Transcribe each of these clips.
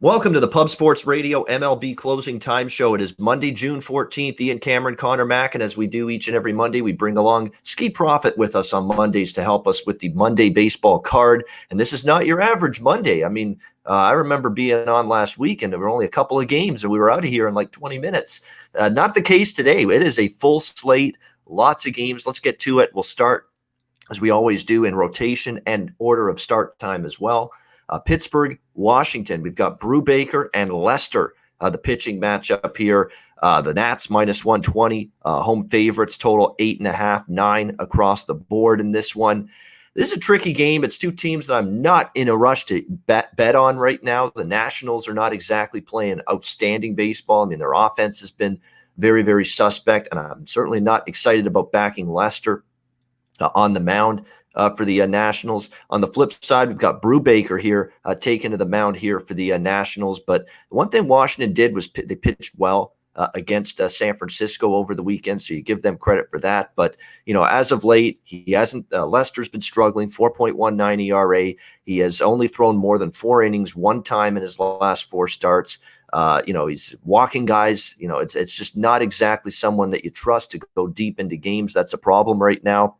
Welcome to the Pub Sports Radio MLB Closing Time Show. It is Monday, June 14th. Ian Cameron, Conor Mac, and as we do each and every Monday, we bring along Skee Profit with us on Mondays to help us with the Monday baseball card. And this is not your average Monday. I remember being on last week, and there were only a couple of games, and we were out of here in like 20 minutes. Not the case today. It is a full slate, lots of games. Let's get to it. We'll start, as we always do, in rotation and order of start time as well. Pittsburgh, Washington. We've got Brubaker and Lester, the pitching matchup here. The Nats minus 120, home favorites, total 8.5, 9 across the board in this one. This is a tricky game. It's two teams that I'm not in a rush to bet on right now. The Nationals are not exactly playing outstanding baseball. Their offense has been very, very suspect, and I'm certainly not excited about backing Lester on the mound for the Nationals. On the flip side, we've got Brubaker here taken to the mound here for the Nationals. But the one thing Washington did was they pitched well against San Francisco over the weekend, so you give them credit for that. But, as of late, he hasn't Lester's been struggling, 4.19 ERA. He has only thrown more than 4 innings one time in his last 4 starts. He's walking guys. It's just not exactly someone that you trust to go deep into games. That's a problem right now.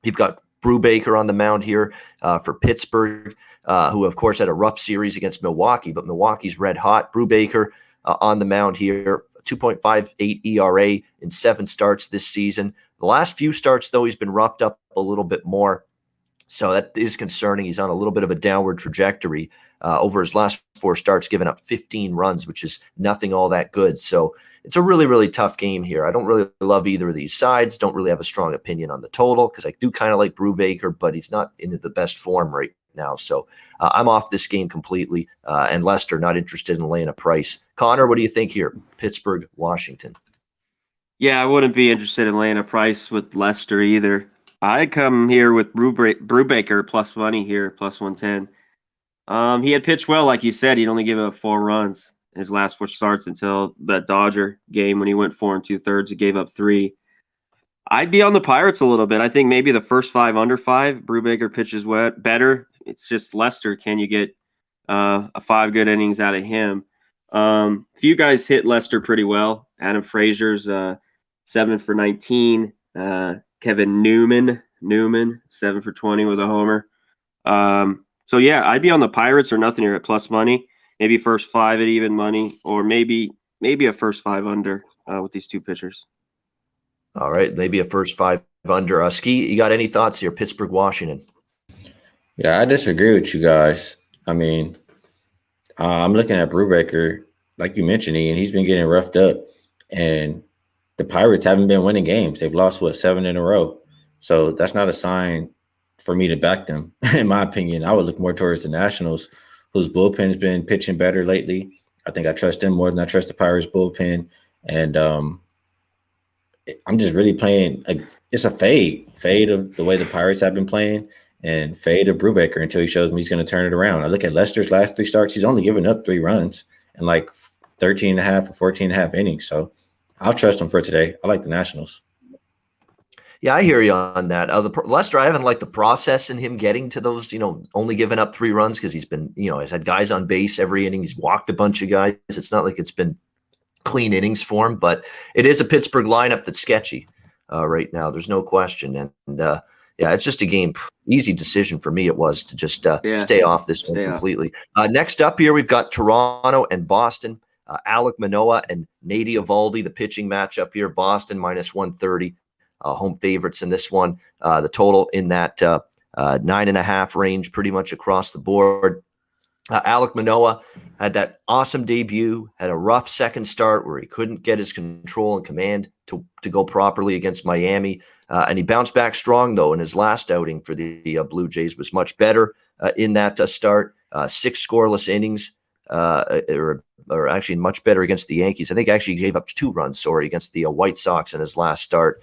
You've got Brubaker on the mound here for Pittsburgh, who, of course, had a rough series against Milwaukee, but Milwaukee's red hot. Brubaker on the mound here, 2.58 ERA in 7 starts this season. The last few starts, though, he's been roughed up a little bit more, so that is concerning. He's on a little bit of a downward trajectory. Over his last 4 starts, giving up 15 runs, which is nothing all that good. So it's a really, really tough game here. I don't really love either of these sides. Don't really have a strong opinion on the total because I do kind of like Brubaker, but he's not in the best form right now. So I'm off this game completely. And Lester, not interested in laying a price. Connor, what do you think here? Pittsburgh, Washington. Yeah, I wouldn't be interested in laying a price with Lester either. I come here with Brubaker plus money here, plus 110. He had pitched well, like you said. He'd only given up 4 runs in his last 4 starts until that Dodger game when he went 4 2/3. He gave up 3. I'd be on the Pirates a little bit. I think maybe the first 5 under 5. Brubaker pitches better. It's just Lester. Can you get 5 good innings out of him? Few guys hit Lester pretty well. Adam Frazier's 7 for 19. Kevin Newman 7 for 20 with a homer. So, yeah, I'd be on the Pirates or nothing here at plus money. Maybe first 5 at even money, or maybe a first 5 under with these 2 pitchers. All right, maybe a first 5 under. Skee, you got any thoughts here? Pittsburgh, Washington. Yeah, I disagree with you guys. I'm looking at Brubaker, like you mentioned, Ian. He's been getting roughed up, and the Pirates haven't been winning games. They've lost, 7 in a row. So that's not a sign for me to back them, in my opinion. I would look more towards the Nationals, whose bullpen's been pitching better lately. I think I trust them more than I trust the Pirates bullpen. And I'm just really playing it's a fade of the way the Pirates have been playing, and fade of Brubaker until he shows me he's going to turn it around. I look at Lester's last 3 starts. He's only given up 3 runs in like 13.5 or 14.5 innings. So I'll trust him for today. I like the Nationals. Yeah, I hear you on that. Lester, I haven't liked the process in him getting to those, only giving up 3 runs because he's been, he's had guys on base every inning. He's walked a bunch of guys. It's not like it's been clean innings for him, but it is a Pittsburgh lineup that's sketchy right now. There's no question. And yeah, it's just a game. Easy decision for me it was to just stay off this one completely. Next up here, we've got Toronto and Boston. Alek Manoah and Nady Eovaldi, the pitching matchup here. Boston minus 130. Home favorites in this one. The total in that 9.5 range pretty much across the board. Alek Manoah had that awesome debut, had a rough second start where he couldn't get his control and command to go properly against Miami. And he bounced back strong, though, in his last outing for the Blue Jays. Was much better in that start. 6 scoreless innings, or actually much better against the Yankees. I think actually he gave up 2 runs, against the White Sox in his last start.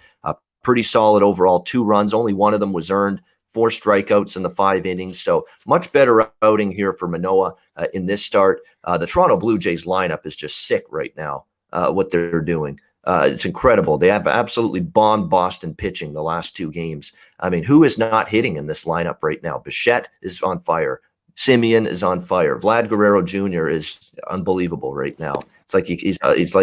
Pretty solid overall, 2 runs. Only one of them was earned. 4 strikeouts in the 5 innings. So much better outing here for Manoah in this start. The Toronto Blue Jays lineup is just sick right now, what they're doing. It's incredible. They have absolutely bombed Boston pitching the last 2 games. Who is not hitting in this lineup right now? Bichette is on fire. Simeon is on fire. Vlad Guerrero Jr. is unbelievable right now. It's like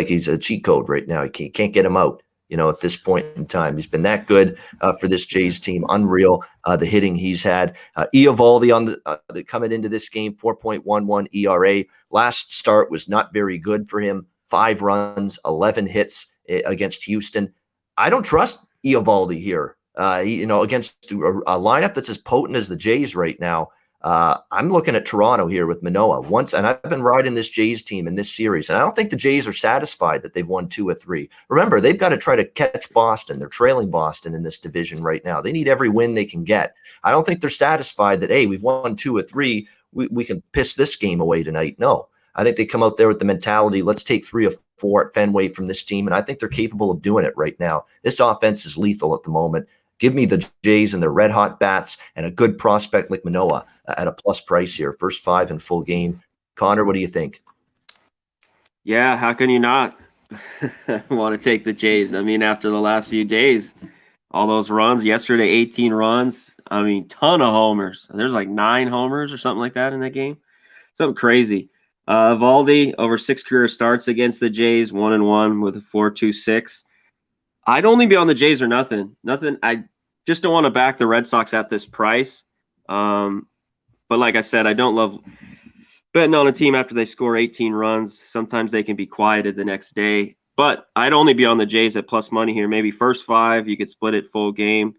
he's a cheat code right now. You can't get him out. At this point in time, he's been that good for this Jays team. Unreal, the hitting he's had. Eovaldi on the coming into this game, 4.11 ERA. Last start was not very good for him. 5 runs, 11 hits against Houston. I don't trust Eovaldi here. Against a lineup that's as potent as the Jays right now. I'm looking at Toronto here with Manoah and I've been riding this Jays team in this series, and I don't think the Jays are satisfied that they've won 2 or 3. Remember, they've got to try to catch Boston. They're trailing Boston in this division right now. They need every win they can get. I don't think they're satisfied that, hey, we've won 2 or 3. We can piss this game away tonight. No, I think they come out there with the mentality, let's take 3 or 4 at Fenway from this team, and I think they're capable of doing it right now. This offense is lethal at the moment. Give me the Jays and their red-hot bats and a good prospect like Manoah at a plus price here. First 5 in full game. Connor, what do you think? Yeah, how can you not want to take the Jays? I mean, after the last few days, all those runs, yesterday 18 runs, I mean, ton of homers. There's like 9 homers or something like that in that game. Something crazy. Valdi, over 6 career starts against the Jays, 1-1 with a 4.26. I'd only be on the Jays or nothing. I just don't want to back the Red Sox at this price. But like I said, I don't love betting on a team after they score 18 runs. Sometimes they can be quieted the next day. But I'd only be on the Jays at plus money here. Maybe first 5, you could split it full game.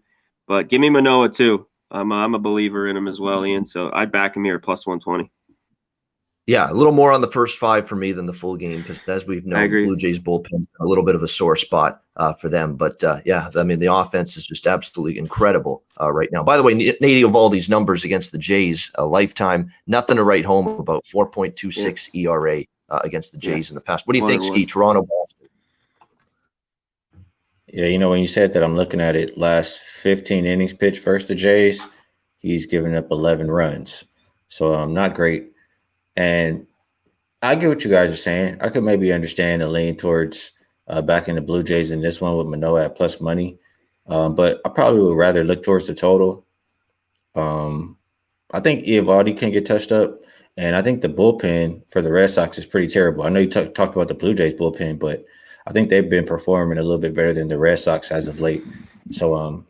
But give me Manoah too. I'm a believer in him as well, Ian. So I'd back him here at plus 120. Yeah, a little more on the first 5 for me than the full game because, as we've known, Blue Jays bullpen's a little bit of a sore spot for them. But, yeah, I mean, the offense is just absolutely incredible right now. By the way, Nate Eovaldi's numbers against the Jays, a lifetime, nothing to write home about, 4.26 ERA against the Jays in the past. What do you think, Skee? Toronto, Boston? Yeah, when you said that, I'm looking at it. Last 15 innings pitched versus the Jays, he's given up 11 runs. So not great. And I get what you guys are saying. I could maybe understand a lean towards backing the Blue Jays in this one with Manoah at plus money. But I probably would rather look towards the total. I think Eovaldi can get touched up. And I think the bullpen for the Red Sox is pretty terrible. I know you talked about the Blue Jays bullpen, but I think they've been performing a little bit better than the Red Sox as of late. So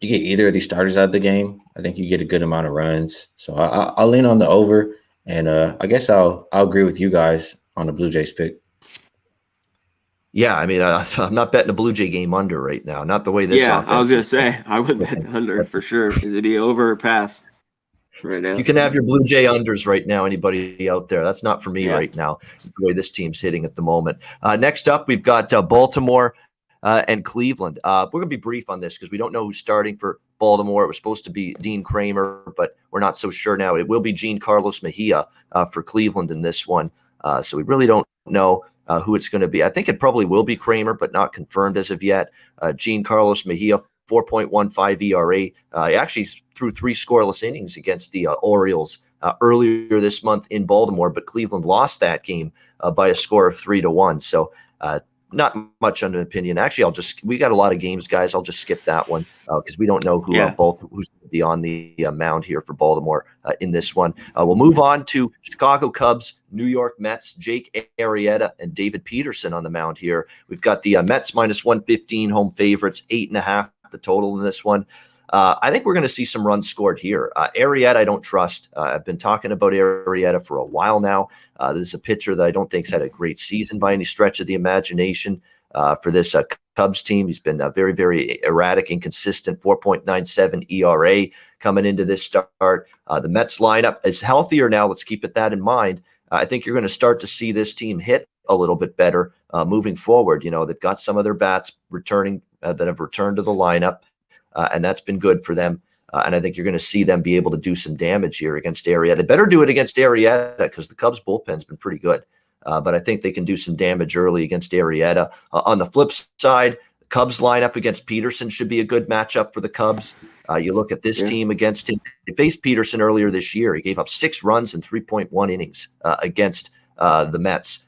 you get either of these starters out of the game, I think you get a good amount of runs. So I'll lean on the over. And I guess I'll agree with you guys on the Blue Jays pick. Yeah, I mean, I'm not betting a Blue Jay game under right now. Not the way this offense I was going to say, I would bet under for sure. Is it over or pass right now? You can have your Blue Jay unders right now, anybody out there. That's not for me right now, the way this team's hitting at the moment. Next up, we've got Baltimore and Cleveland. We're going to be brief on this because we don't know who's starting for Baltimore. It was supposed to be Dean Kramer, but we're not so sure now. It will be Giancarlo Mejia for Cleveland in this one. So we really don't know who it's going to be. I think it probably will be Kramer, but not confirmed as of yet. Giancarlo Mejia, 4.15 ERA. He actually threw 3 scoreless innings against the Orioles earlier this month in Baltimore, but Cleveland lost that game by a score of 3-1. So not much on an opinion. Actually, we got a lot of games, guys. I'll just skip that one because we don't know who's going to be on the mound here for Baltimore in this one. We'll move on to Chicago Cubs, New York Mets, Jake Arrieta and David Peterson on the mound here. We've got the Mets minus 115 home favorites, 8.5 the total in this one. I think we're going to see some runs scored here. Arrieta, I don't trust. I've been talking about Arrieta for a while now. This is a pitcher that I don't think's had a great season by any stretch of the imagination for this Cubs team. He's been very, very erratic, inconsistent, 4.97 ERA coming into this start. The Mets lineup is healthier now. Let's keep that in mind. I think you're going to start to see this team hit a little bit better moving forward. They've got some of their bats returning that have returned to the lineup. And that's been good for them. And I think you're going to see them be able to do some damage here against Arrieta. They better do it against Arrieta because the Cubs bullpen's been pretty good. But I think they can do some damage early against Arrieta. On the flip side, Cubs lineup against Peterson should be a good matchup for the Cubs. You look at this team against him. They faced Peterson earlier this year. He gave up 6 runs in 3.1 innings against the Mets.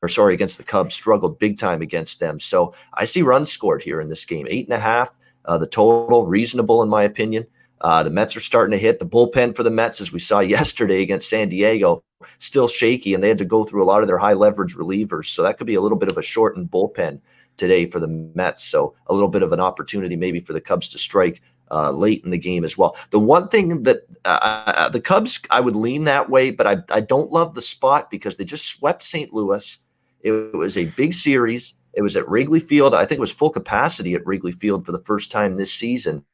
Against the Cubs. Struggled big time against them. So I see runs scored here in this game. 8.5. The total, reasonable in my opinion. The Mets are starting to hit. The bullpen for the Mets, as we saw yesterday against San Diego, still shaky, and they had to go through a lot of their high leverage relievers. So that could be a little bit of a shortened bullpen today for the Mets. So a little bit of an opportunity maybe for the Cubs to strike late in the game as well. The one thing that the Cubs, I would lean that way, but I don't love the spot because they just swept St. Louis. It was a big series. It was at Wrigley Field. I think it was full capacity at Wrigley Field for the first time this season.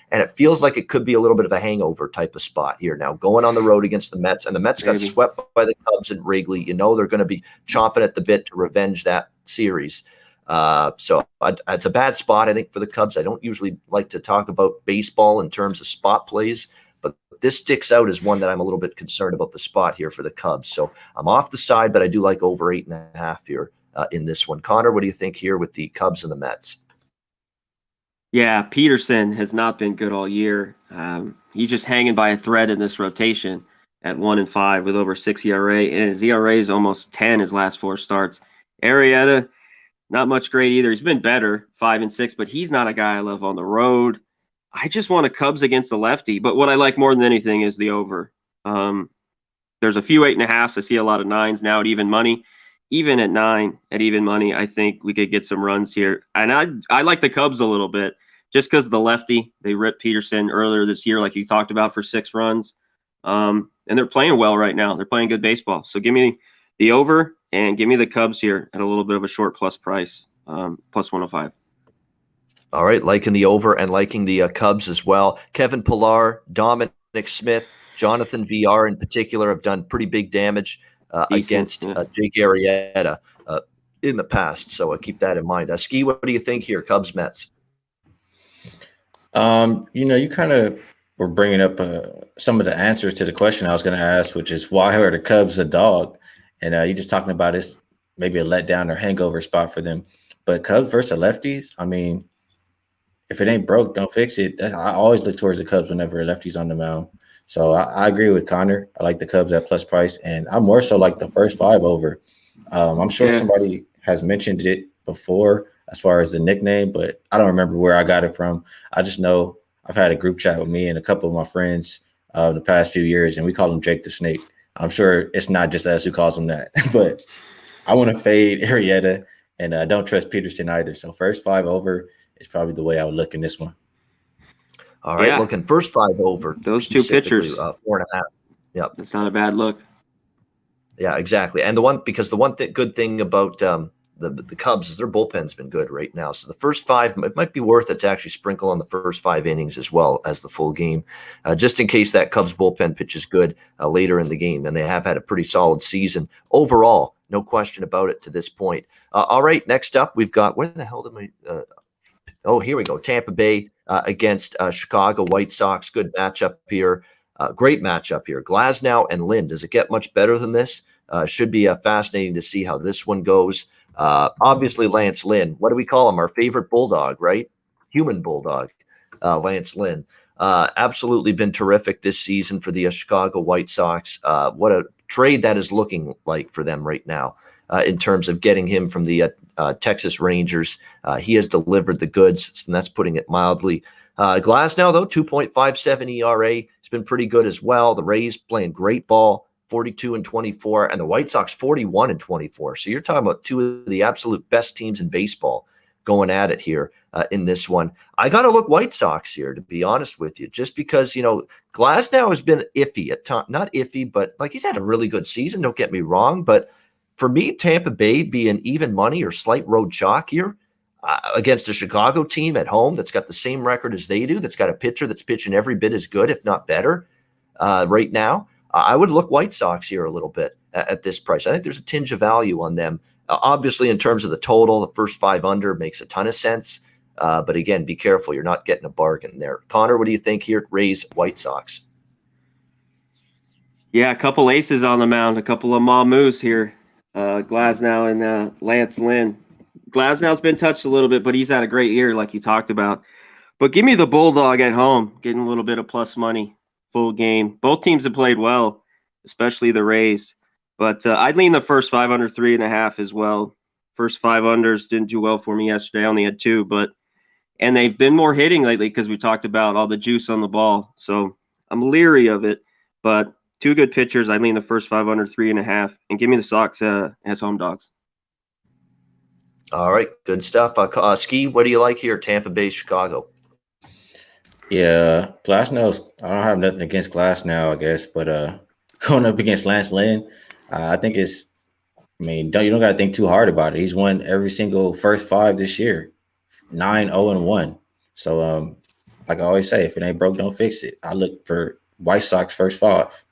And it feels like it could be a little bit of a hangover type of spot here now, going on the road against the Mets. And the Mets got swept by the Cubs at Wrigley. You know they're going to be chomping at the bit to revenge that series. So it's a bad spot, I think, for the Cubs. I don't usually like to talk about baseball in terms of spot plays, but this sticks out as one that I'm a little bit concerned about the spot here for the Cubs. So I'm off the side, but I do like over 8.5 here in this one. Connor, what do you think here with the Cubs and the Mets? Yeah, Peterson has not been good all year. He's just hanging by a thread in this rotation at 1-5 with over 6 ERA, and his ERA is almost 10 his last 4 starts. Arrieta, not much great either. He's been better, 5-6, but he's not a guy I love on the road. I just want a Cubs against the lefty, but what I like more than anything is the over. There's a few 8.5s. I see a lot of 9s now at even money. Even at 9 at even money, I think we could get some runs here. And I like the Cubs a little bit just because the lefty. They ripped Peterson earlier this year, like you talked about, for 6 runs. And they're playing well right now. They're playing good baseball. So give me the over and give me the Cubs here at a little bit of a short plus price, plus 105. All right, liking the over and liking the Cubs as well. Kevin Pillar, Dominic Smith, Jonathan VR in particular have done pretty big damage against Jake Arrieta in the past. So keep that in mind. Skee, what do you think here, Cubs, Mets? You kind of were bringing up some of the answers to the question I was going to ask, which is why are the Cubs a dog? And you're just talking about it's maybe a letdown or hangover spot for them. But Cubs versus the lefties, I mean, if it ain't broke, don't fix it. I always look towards the Cubs whenever a lefty's on the mound. So I agree with Connor. I like the Cubs at plus price, and I more so like the first 5 over. I'm sure somebody has mentioned it before as far as the nickname, but I don't remember where I got it from. I just know I've had a group chat with me and a couple of my friends the past few years, and we call him Jake the Snake. I'm sure it's not just us who calls him that, but I want to fade Arrieta, and I don't trust Peterson either. So first 5 over is probably the way I would look in this one. All right, looking first 5 over. Those 2 pitchers, 4.5. Yep, that's not a bad look. Yeah, exactly. And the one good thing about the Cubs is their bullpen's been good right now. So the first 5, it might be worth it to actually sprinkle on the first 5 innings as well as the full game, just in case that Cubs bullpen pitches good later in the game. And they have had a pretty solid season overall, no question about it to this point. All right, next up we've got where the hell did my here we go. Tampa Bay against Chicago White Sox. Good matchup here. Great matchup here. Glasnow and Lynn. Does it get much better than this? Should be fascinating to see how this one goes. Obviously, Lance Lynn. What do we call him? Our favorite bulldog, right? Human bulldog, Lance Lynn. Absolutely been terrific this season for the Chicago White Sox. What a trade that is looking like for them right now in terms of getting him from the Texas Rangers. He has delivered the goods, and that's putting it mildly. Glasnow, though, 2.57 ERA. He's been pretty good as well. The Rays playing great ball, 42-24, and the White Sox 41-24. So you're talking about 2 of the absolute best teams in baseball going at it here in this one. I got to look White Sox here, to be honest with you, just because, Glasnow has been iffy at times. Not iffy, but he's had a really good season. Don't get me wrong. But for me, Tampa Bay being even money or slight road chalk here against a Chicago team at home that's got the same record as they do, that's got a pitcher that's pitching every bit as good, if not better, right now, I would look White Sox here a little bit at this price. I think there's a tinge of value on them. Obviously, in terms of the total, the first 5 under makes a ton of sense. But again, be careful. You're not getting a bargain there. Connor, what do you think here? Rays, White Sox. Yeah, a couple aces on the mound, a couple of Mamus here. Glasnow and Lance Lynn. Glasnow's been touched a little bit, but he's had a great year, like you talked about. But give me the Bulldog at home, getting a little bit of plus money, full game. Both teams have played well, especially the Rays. But I'd lean the first 5 under 3.5 as well. First 5 unders didn't do well for me yesterday. I only had 2, but And they've been more hitting lately because we talked about all the juice on the ball. So I'm leery of it. But two good pitchers. I lean the first 5 under 3.5. And give me the Sox as home dogs. All right, good stuff. Skee, what do you like here? Tampa Bay, Chicago. Yeah, Glasnow's. I don't have nothing against Glasnow, I guess, but going up against Lance Lynn, I think it's. I mean, you don't got to think too hard about it. He's won every single first 5 this year, 9-0-1. So, like I always say, if it ain't broke, don't fix it. I look for White Sox first 5.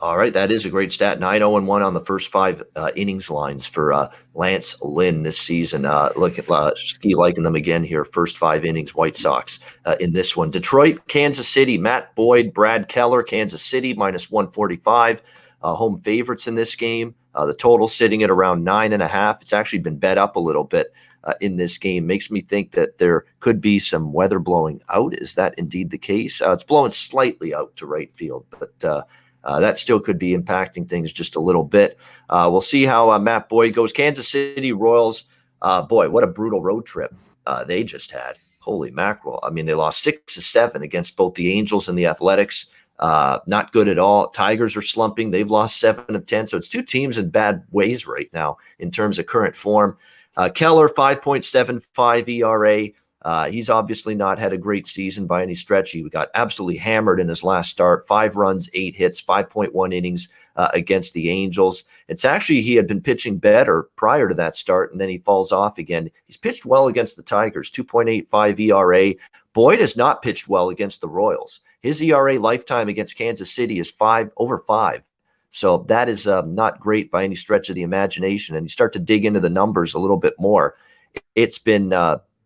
All right, that is a great stat. 9-0-1 on the first 5 innings lines for Lance Lynn this season. Look at Skee liking them again here. First 5 innings, White Sox in this one. Detroit, Kansas City, Matt Boyd, Brad Keller, Kansas City -145. Home favorites in this game. The total sitting at around 9.5. It's actually been bet up a little bit in this game. Makes me think that there could be some weather blowing out. Is that indeed the case? It's blowing slightly out to right field, but that still could be impacting things just a little bit. We'll see how Matt Boyd goes. Kansas City Royals, boy, what a brutal road trip they just had. Holy mackerel. I mean, they lost 6-7 against both the Angels and the Athletics. Not good at all. Tigers are slumping. They've lost 7 of 10. So it's two teams in bad ways right now in terms of current form. Keller, 5.75 ERA. He's obviously not had a great season by any stretch. He got absolutely hammered in his last start. 5 runs, 8 hits, 5.1 innings against the Angels. It's actually, he had been pitching better prior to that start, and then he falls off again. He's pitched well against the Tigers, 2.85 ERA. Boyd has not pitched well against the Royals. His ERA lifetime against Kansas City is over 5. So that is not great by any stretch of the imagination. And you start to dig into the numbers a little bit more. It's been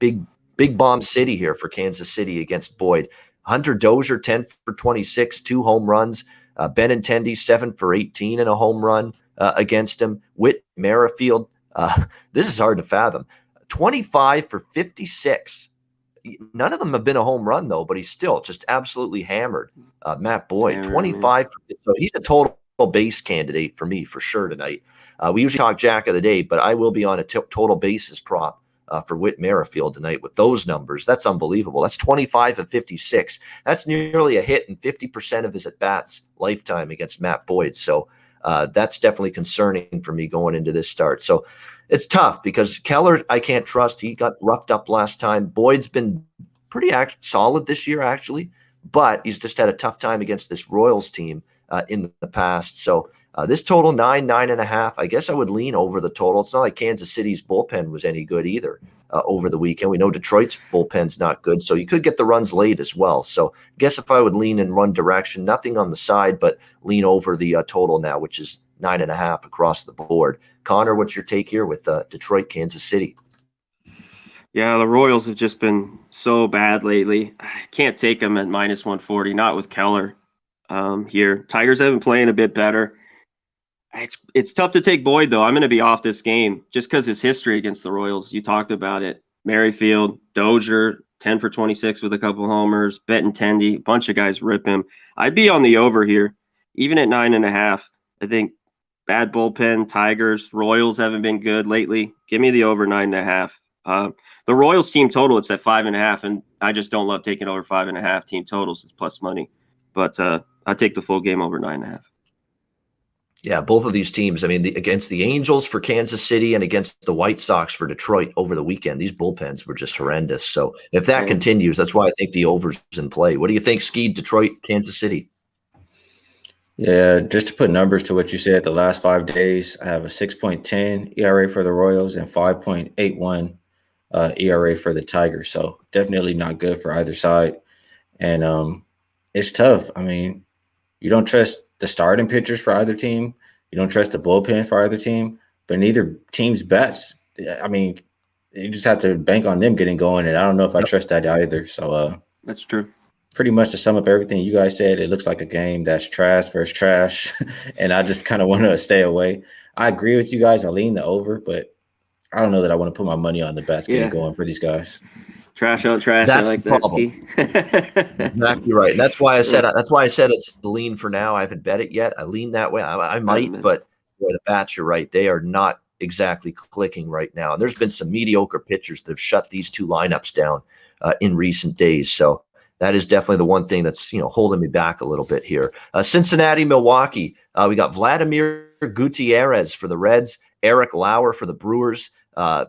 big bomb city here for Kansas City against Boyd. Hunter Dozier, 10 for 26, 2 home runs. Benintendi, 7 for 18 and a home run against him. Whit Merrifield, this is hard to fathom. 25 for 56. None of them have been a home run, though, but he's still just absolutely hammered. Matt Boyd, 25. So he's a total base candidate for me for sure tonight. We usually talk Jack of the Day, but I will be on a total bases prop for Whit Merrifield tonight with those numbers. That's unbelievable. That's 25 of 56. That's nearly a hit in 50% of his at-bats lifetime against Matt Boyd. So that's definitely concerning for me going into this start. So it's tough because Keller, I can't trust. He got roughed up last time. Boyd's been pretty solid this year, actually, but he's just had a tough time against this Royals team in the past. So this total 9.5. I guess I would lean over the total. It's not like Kansas City's bullpen was any good either over the weekend. We know Detroit's bullpen's not good, so you could get the runs late as well. So I guess if I would lean in one direction, nothing on the side, but lean over the total now, which is 9.5 across the board. Connor, what's your take here with Detroit, Kansas City? Yeah, the Royals have just been so bad lately. I can't take them at -140, not with Keller here. Tigers have been playing a bit better. It's tough to take Boyd, though. I'm going to be off this game just because his history against the Royals. You talked about it. Merrifield, Dozier, 10 for 26 with a couple homers. Benintendi, a bunch of guys rip him. I'd be on the over here, even at 9.5. I think bad bullpen, Tigers, Royals haven't been good lately. Give me the over 9.5. The Royals team total, it's at 5.5, and I just don't love taking over 5.5 team totals. It's plus money. But I take the full game over 9.5. Yeah, both of these teams, I mean, against the Angels for Kansas City and against the White Sox for Detroit over the weekend, these bullpens were just horrendous. So if that continues, that's why I think the over's in play. What do you think, Skee, Detroit, Kansas City? Yeah, just to put numbers to what you said, the last 5 days, I have a 6.10 ERA for the Royals and 5.81 ERA for the Tigers. So definitely not good for either side. And it's tough. I mean, you don't trust the starting pitchers for either team. You don't trust the bullpen for either team. But neither team's bats, I mean, you just have to bank on them getting going. And I don't know if I trust that either. So that's true. Pretty much to sum up everything you guys said, it looks like a game that's trash versus trash. And I just kind of want to stay away. I agree with you guys. I lean the over, but I don't know that I want to put my money on the bats getting going for these guys. Trash out trash. That's I like the that, problem. Skee. Exactly right. And that's why I said it's lean for now. I haven't bet it yet. I lean that way. I might, but boy, the bats, you're right. They are not exactly clicking right now. And there's been some mediocre pitchers that have shut these two lineups down in recent days. So that is definitely the one thing that's holding me back a little bit here. Cincinnati, Milwaukee. We got Vladimir Gutierrez for the Reds, Eric Lauer for the Brewers.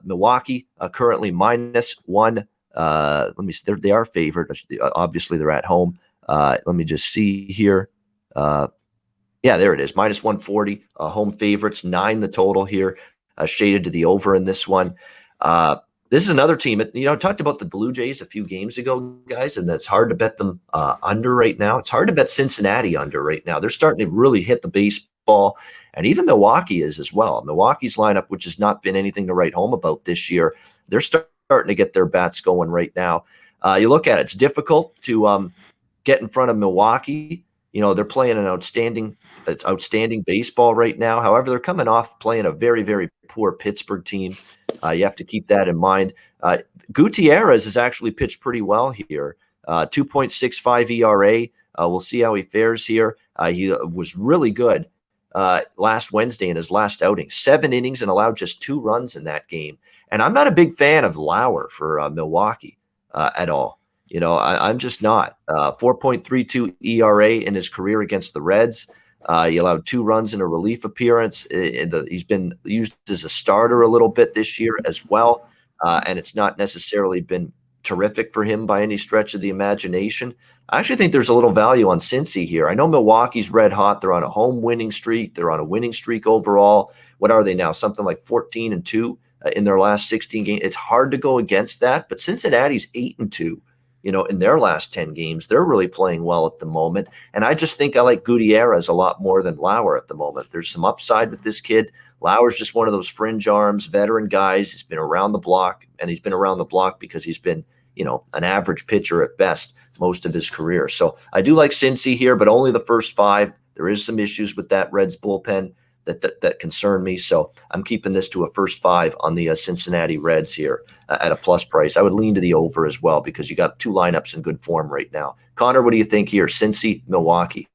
Milwaukee currently -1. Let me see. They are favored. Obviously, they're at home. Let me just see here. Yeah, there it is. -140. Home favorites, 9 the total here. Shaded to the over in this one. This is another team. I talked about the Blue Jays a few games ago, guys, and it's hard to bet them under right now. It's hard to bet Cincinnati under right now. They're starting to really hit the baseball, and even Milwaukee is as well. Milwaukee's lineup, which has not been anything to write home about this year, they're starting to get their bats going right now. You look at it, it's difficult to get in front of Milwaukee. They're playing an outstanding baseball right now. However, they're coming off playing a very, very poor Pittsburgh team. You have to keep that in mind. Gutierrez has actually pitched pretty well here. 2.65 ERA. We'll see how he fares here. He was really good last Wednesday in his last outing. 7 innings and allowed just 2 runs in that game. And I'm not a big fan of Lauer for Milwaukee at all. I'm just not. 4.32 ERA in his career against the Reds. He allowed 2 runs in a relief appearance. He's been used as a starter a little bit this year as well, and it's not necessarily been terrific for him by any stretch of the imagination. I actually think there's a little value on Cincy here. I know Milwaukee's red hot. They're on a home winning streak. They're on a winning streak overall. What are they now? Something like 14-2 in their last 16 games. It's hard to go against that, but Cincinnati's 8-2. In their last 10 games. They're really playing well at the moment. And I just think I like Gutierrez a lot more than Lauer at the moment. There's some upside with this kid. Lauer's just one of those fringe arms, veteran guys. He's been around the block, and he's been around the block because he's been, an average pitcher at best most of his career. So I do like Cincy here, but only the first 5. There is some issues with that Reds bullpen that concern me. So I'm keeping this to a first 5 on the Cincinnati Reds here at a plus price. I would lean to the over as well because you got 2 lineups in good form right now. Connor, what do you think here? Cincy, Milwaukee.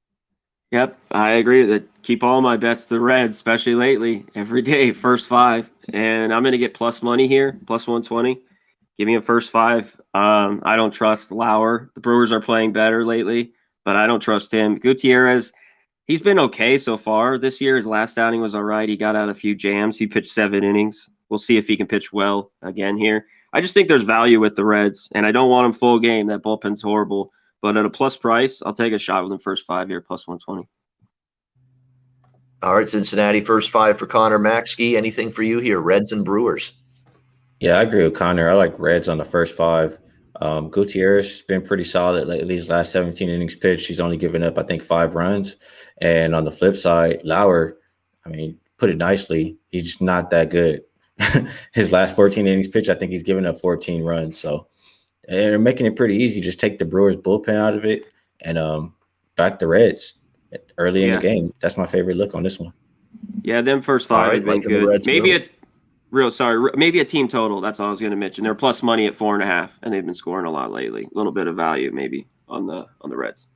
Yep, I agree that keep all my bets to the Reds, especially lately. Every day, first 5. And I'm going to get plus money here, plus 120. Give me a first 5. I don't trust Lauer. The Brewers are playing better lately, but I don't trust him. Gutierrez, he's been okay so far this year. His last outing was all right. He got out a few jams. He pitched 7 innings. We'll see if he can pitch well again here. I just think there's value with the Reds, and I don't want him full game. That bullpen's horrible. But at a plus price, I'll take a shot with him first 5 here, plus 120. All right, Cincinnati, first 5 for Conor Mac. Skee, anything for you here? Reds and Brewers. Yeah, I agree with Connor. I like Reds on the first 5. Gutierrez has been pretty solid lately. These last 17 innings pitched, he's only given up, I think, 5 runs. And on the flip side, Lauer, put it nicely, he's just not that good. His last 14 innings pitched, I think he's given up 14 runs. So they're making it pretty easy. Just take the Brewers bullpen out of it and back the Reds early in the game. That's my favorite look on this one. Yeah, them first 5 have been good. Maybe a team total. That's all I was going to mention. They're plus money at 4.5, and they've been scoring a lot lately. A little bit of value maybe on the Reds.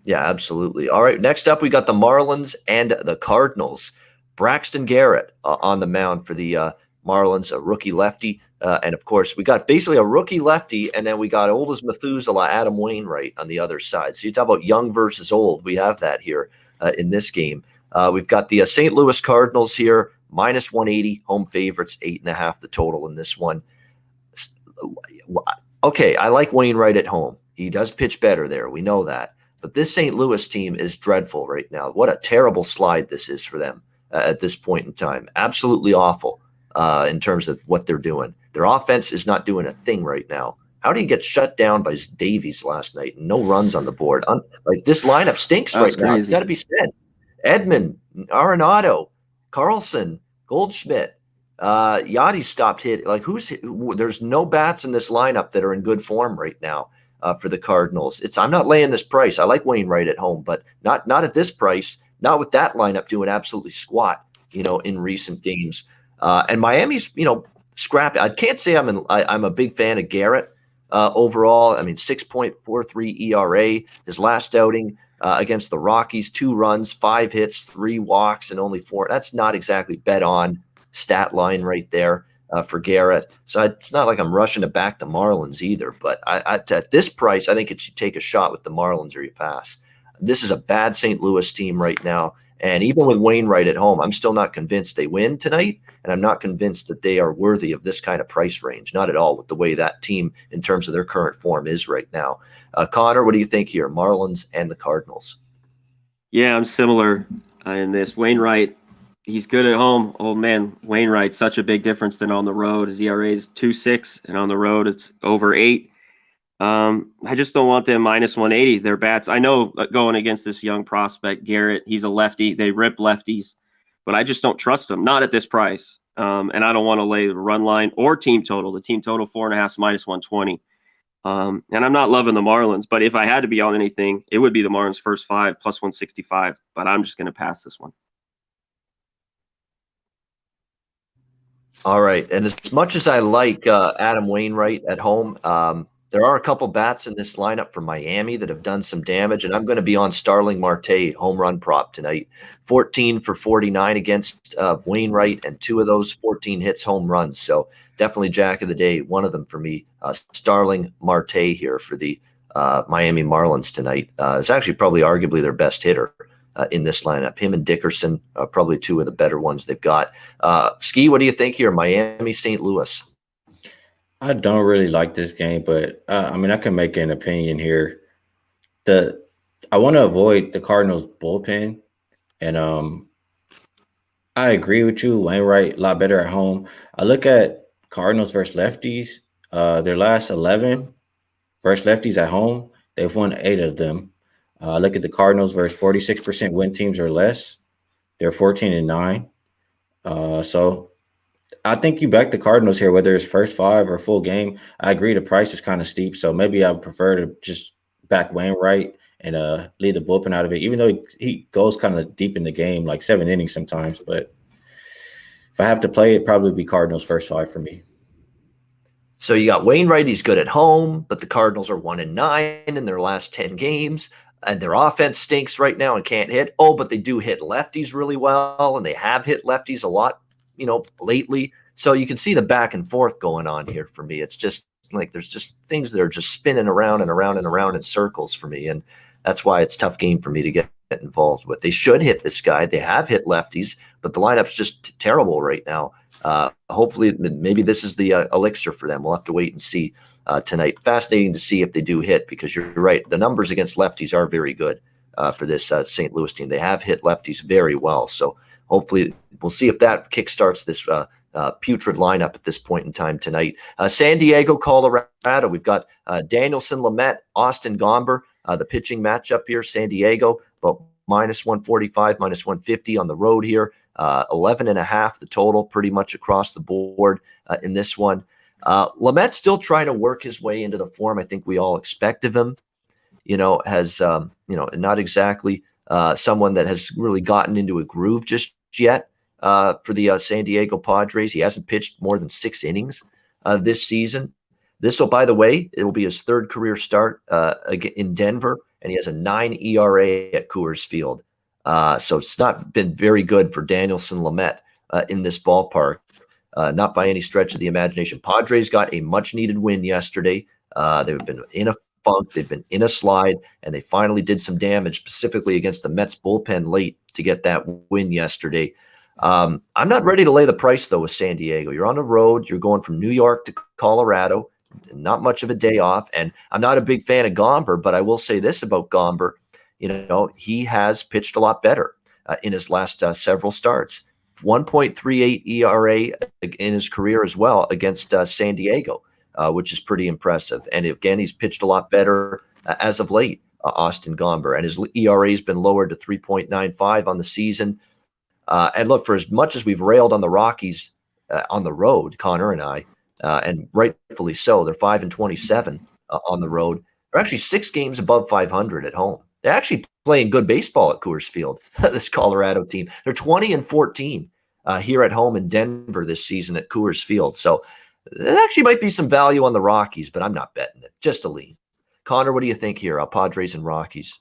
Yeah, absolutely. All right, next up we got the Marlins and the Cardinals. Braxton Garrett on the mound for the Marlins, a rookie lefty. And, of course, we got basically a rookie lefty, and then we got old as Methuselah, Adam Wainwright on the other side. So you talk about young versus old. We have that here in this game. We've got the St. Louis Cardinals here, -180, home favorites, 8.5 the total in this one. Okay, I like Wainwright at home. He does pitch better there. We know that. But this St. Louis team is dreadful right now. What a terrible slide this is for them at this point in time. Absolutely awful in terms of what they're doing. Their offense is not doing a thing right now. How do you get shut down by Davies last night? No runs on the board. This lineup stinks right now. It's got to be said. Edman, Arenado, Carlson, Goldschmidt, Yachty stopped hit. There's no bats in this lineup that are in good form right now for the Cardinals. I'm not laying this price. I like Wainwright at home, but not at this price. Not with that lineup doing absolutely squat, in recent games. And Miami's, scrappy. I can't say I'm a big fan of Garrett overall. 6.43 ERA. His last outing against the Rockies, 2 runs, 5 hits, 3 walks, and only 4. That's not exactly bet on stat line right there for Garrett. So it's not like I'm rushing to back the Marlins either. But at this price, I think it should take a shot with the Marlins or you pass. This is a bad St. Louis team right now. And even with Wainwright at home, I'm still not convinced they win tonight. And I'm not convinced that they are worthy of this kind of price range. Not at all with the way that team, in terms of their current form, is right now. Connor, what do you think here? Marlins and the Cardinals. Yeah, I'm similar in this. Wainwright, he's good at home. Oh, man, Wainwright, such a big difference than on the road. His ERA is 2.6, and on the road it's over 8. I just don't want them minus 180. Their bats. I know going against this young prospect, Garrett, he's a lefty. They rip lefties, but I just don't trust them. Not at this price. And I don't want to lay the run line or team total. The team total 4.5 minus 120. And I'm not loving the Marlins, but if I had to be on anything, it would be the Marlins first 5 plus 165. But I'm just going to pass this one. All right. And as much as I like Adam Wainwright at home, there are a couple bats in this lineup from Miami that have done some damage, and I'm going to be on Starling Marte home run prop tonight. 14 for 49 against Wainwright, and 2 of those 14 hits home runs. So definitely jack of the day, one of them for me. Starling Marte here for the Miami Marlins tonight. It's actually probably arguably their best hitter in this lineup. Him and Dickerson, probably 2 of the better ones they've got. Skee, what do you think here? Miami, St. Louis. I don't really like this game, but I mean, I can make an opinion here. I want to avoid the Cardinals bullpen, and I agree with you. Wainwright a lot better at home. I look at Cardinals versus lefties. Their last 11 versus lefties at home, they've won 8 of them. Look at the Cardinals versus 46% win teams or less. They're 14-9. So I think you back the Cardinals here, whether it's first 5 or full game. I agree the price is kind of steep, so maybe I would prefer to just back Wainwright and leave the bullpen out of it, even though he goes kind of deep in the game, like 7 innings sometimes. But if I have to play, it'd probably be Cardinals first 5 for me. So you got Wainwright, he's good at home, but the Cardinals are 1-9 in their last 10 games. And their offense stinks right now and can't hit. Oh, but they do hit lefties really well, and they have hit lefties a lot, lately. So you can see the back and forth going on here for me. It's just like there's just things that are just spinning around and around and around in circles for me. And that's why it's a tough game for me to get involved with. They should hit this guy. They have hit lefties, but the lineup's just terrible right now. Hopefully, maybe this is the elixir for them. We'll have to wait and see tonight. Fascinating to see if they do hit, because you're right. The numbers against lefties are very good for this St. Louis team. They have hit lefties very well. So hopefully we'll see if that kickstarts this putrid lineup at this point in time tonight. San Diego, Colorado. We've got Danielson, Lamet, Austin Gomber, the pitching matchup here. San Diego, about minus 145, minus 150 on the road here. 11.5 the total, pretty much across the board in this one. Lamet's still trying to work his way into the form I think we all expect of him. Has not exactly someone that has really gotten into a groove just yet for the San Diego Padres. He hasn't pitched more than 6 innings this season. This will, by the way, it will be his 3rd career start in Denver, and he has a 9 ERA at Coors Field. So it's not been very good for Danielson Lamet in this ballpark. Not by any stretch of the imagination. Padres got a much-needed win yesterday. They've been in a funk. They've been in a slide, and they finally did some damage, specifically against the Mets bullpen late to get that win yesterday. I'm not ready to lay the price, though, with San Diego. You're on the road. You're going from New York to Colorado. Not much of a day off. And I'm not a big fan of Gomber, but I will say this about Gomber. He has pitched a lot better in his last several starts. 1.38 ERA in his career as well against San Diego, which is pretty impressive. And again, he's pitched a lot better as of late, Austin Gomber, and his ERA has been lowered to 3.95 on the season. And look, for as much as we've railed on the Rockies on the road, Connor and I, and rightfully so, they're 5-27 on the road. They're actually 6 games above 500 at home. They're actually playing good baseball at Coors Field, this Colorado team. They're 20-14 here at home in Denver this season at Coors Field. So there actually might be some value on the Rockies, but I'm not betting it. Just a lean. Connor, what do you think here? Padres and Rockies.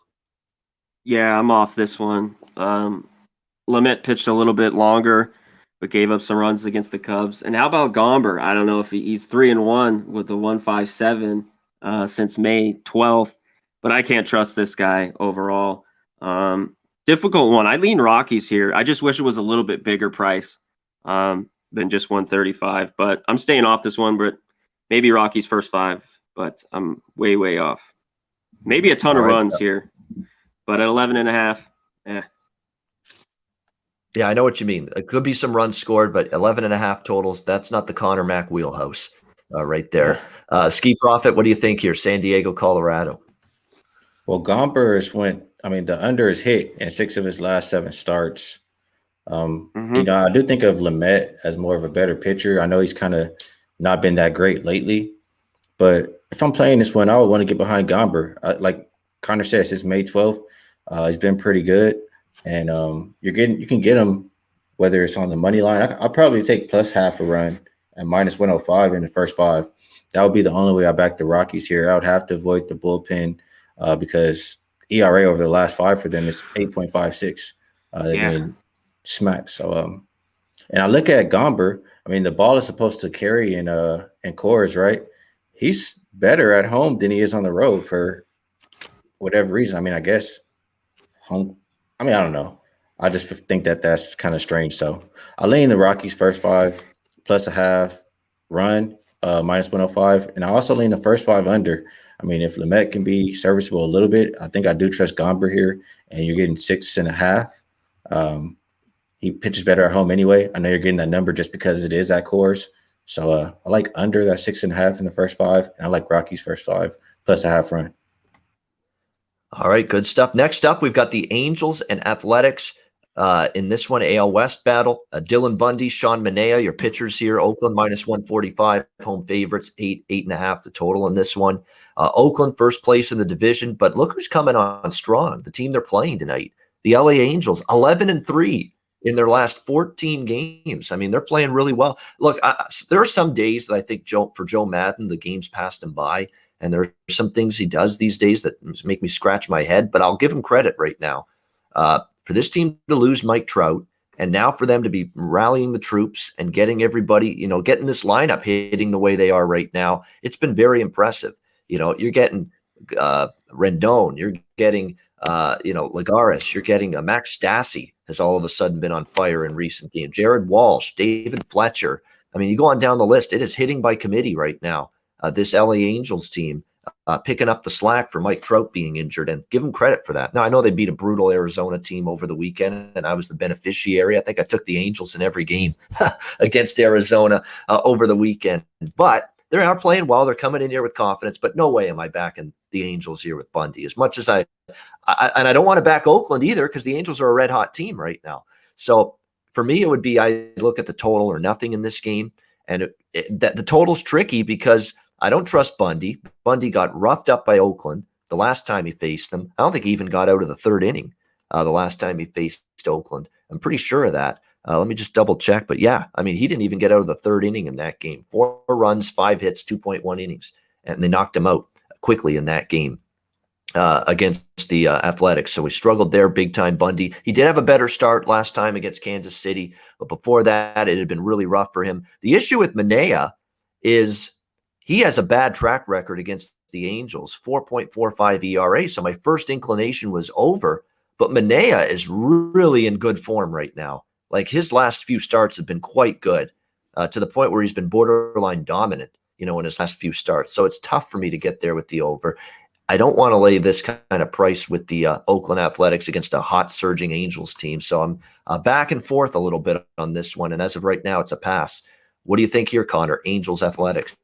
Yeah, I'm off this one. Lamet pitched a little bit longer. but gave up some runs against the Cubs. And how about Gomber? I don't know if he's 3-1 with the 157 since May 12th, but I can't trust this guy overall. Difficult one. I lean Rockies here. I just wish it was a little bit bigger price than just 135, but I'm staying off this one, but maybe Rockies first 5, but I'm way, way off. Maybe a ton of runs here, but at 11.5, Yeah, I know what you mean. It could be some runs scored, but 11.5 totals, that's not the Conor Mac wheelhouse right there. Skee Profit, what do you think here? San Diego, Colorado. Well, Gompers the under is hit in 6 of his last 7 starts. I do think of Lamet as more of a better pitcher. I know he's kind of not been that great lately, but if I'm playing this one, I would want to get behind Gomber. Like Connor says, since May 12th, he's been pretty good, and you can get him whether it's on the money line. I'll probably take plus half a run and minus 105 in the first 5. That would be the only way I back the Rockies here. I would have to avoid the bullpen because ERA over the last 5 for them is 8.56. They've been smacked. So, and I look at Gomber. I mean, the ball is supposed to carry in Coors, right? He's better at home than he is on the road for whatever reason. I mean, I guess home. I mean, I don't know. I just think that's kind of strange. So I lean the Rockies first 5 plus a half run minus 105, and I also lean the first 5 under. I mean, if Lamet can be serviceable a little bit, I think I do trust Gomber here, and you're getting 6.5. He pitches better at home anyway. I know you're getting that number just because it is at Coors. So I like under that 6.5 in the first 5, and I like Rockies first 5 plus a half run. All right, good stuff. Next up, we've got the Angels and Athletics in this one, AL West battle. Dylan Bundy, Sean Manaea, your pitchers here. Oakland minus 145, home favorites, 8.5 the total in this one. Oakland first place in the division, but look who's coming on strong. The team they're playing tonight, the LA Angels, 11-3 in their last 14 games. I mean, they're playing really well. Look, there are some days that I think for Joe Madden, the game's passed him by, and there are some things he does these days that make me scratch my head, but I'll give him credit right now. For this team to lose Mike Trout, and now for them to be rallying the troops and getting everybody, getting this lineup hitting the way they are right now, it's been very impressive. You're getting Rendon, you're getting Lagares, you're getting Max Stassi has all of a sudden been on fire in recent games. Jared Walsh, David Fletcher. I mean, you go on down the list. It is hitting by committee right now. This LA Angels team picking up the slack for Mike Trout being injured, and give them credit for that. Now, I know they beat a brutal Arizona team over the weekend, and I was the beneficiary. I think I took the Angels in every game against Arizona over the weekend. But they are playing well. They're coming in here with confidence, but no way am I backing the Angels here with Bundy. As much as I don't want to back Oakland either, because the Angels are a red hot team right now. So for me, it would be I look at the total or nothing in this game, and the total's tricky because I don't trust Bundy. Bundy got roughed up by Oakland the last time he faced them. I don't think he even got out of the 3rd inning the last time he faced Oakland. I'm pretty sure of that. Let me just double check. But yeah, I mean, he didn't even get out of the 3rd inning in that game. 4 runs, 5 hits, 2.1 innings. And they knocked him out quickly in that game against the Athletics. So he struggled there big time, Bundy. He did have a better start last time against Kansas City. But before that, it had been really rough for him. The issue with Manaea is he has a bad track record against the Angels, 4.45 ERA. So my first inclination was over. But Manaea is really in good form right now. Like his last few starts have been quite good to the point where he's been borderline dominant, in his last few starts. So it's tough for me to get there with the over. I don't want to lay this kind of price with the Oakland Athletics against a hot surging Angels team. So I'm back and forth a little bit on this one. And as of right now, it's a pass. What do you think here, Connor? Angels Athletics.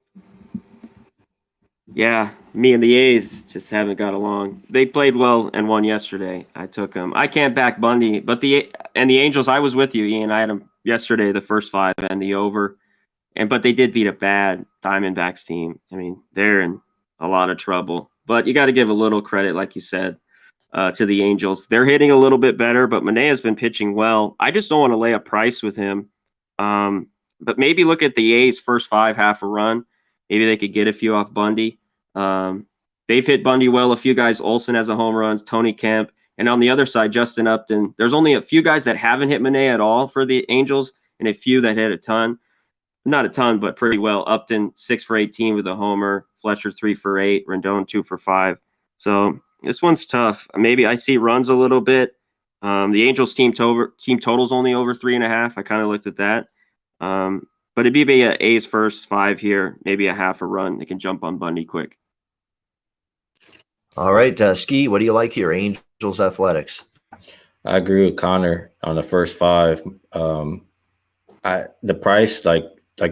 Yeah, me and the A's just haven't got along. They played well and won yesterday. I took them. I can't back Bundy, but the Angels, I was with you, Ian. I had them yesterday, the first 5 and the over. But they did beat a bad Diamondbacks team. I mean, they're in a lot of trouble. But you got to give a little credit, like you said, to the Angels. They're hitting a little bit better, but Manaea's been pitching well. I just don't want to lay a price with him. But maybe look at the A's first 5, half a run. Maybe they could get a few off Bundy. They've hit Bundy well. A few guys, Olsen has a home run, Tony Kemp. And on the other side, Justin Upton. There's only a few guys that haven't hit Manaea at all for the Angels, and and a few that hit a ton. Not a ton, but pretty well. Upton 6 for 18 with a homer. Fletcher 3 for 8. Rendon 2 for 5. So this one's tough. Maybe I see runs a little bit. The Angels team total's only over 3.5. I kind of looked at that. But it'd be a A's first 5 here, maybe a half a run. They can jump on Bundy quick. All right, Skee, what do you like here? Angels Athletics. I agree with Connor on the first 5. The price, like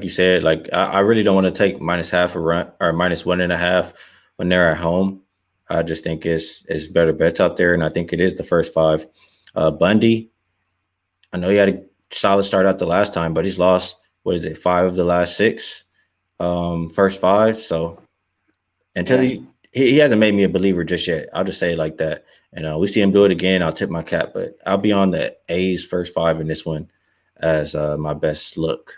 you said, I really don't want to take minus half a run or minus 1.5 when they're at home. I just think it's better bets out there, and I think it is the first 5. Bundy, I know he had a solid start out the last time, but he's lost, 5 of the last 6, first 5. So until he hasn't made me a believer just yet. I'll just say it like that. And we see him do it again, I'll tip my cap. But I'll be on the A's first 5 in this one as my best look.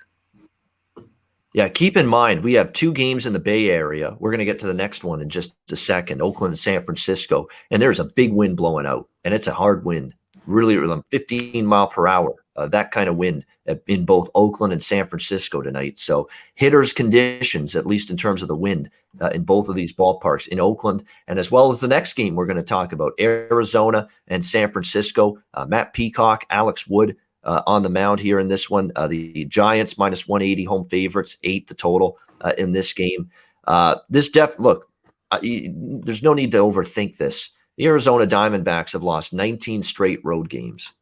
Yeah, keep in mind, we have 2 games in the Bay Area. We're going to get to the next one in just a second, Oakland and San Francisco. And there's a big wind blowing out, and it's a hard wind, really 15 mile per hour, that kind of wind in both Oakland and San Francisco tonight. So hitters conditions, at least in terms of the wind, in both of these ballparks in Oakland, and as well as the next game we're going to talk about, Arizona and San Francisco. Matt Peacock, Alex Wood, on the mound here in this one. The Giants minus 180 home favorites, 8 the total in this game. There's no need to overthink this. The Arizona Diamondbacks have lost 19 straight road games.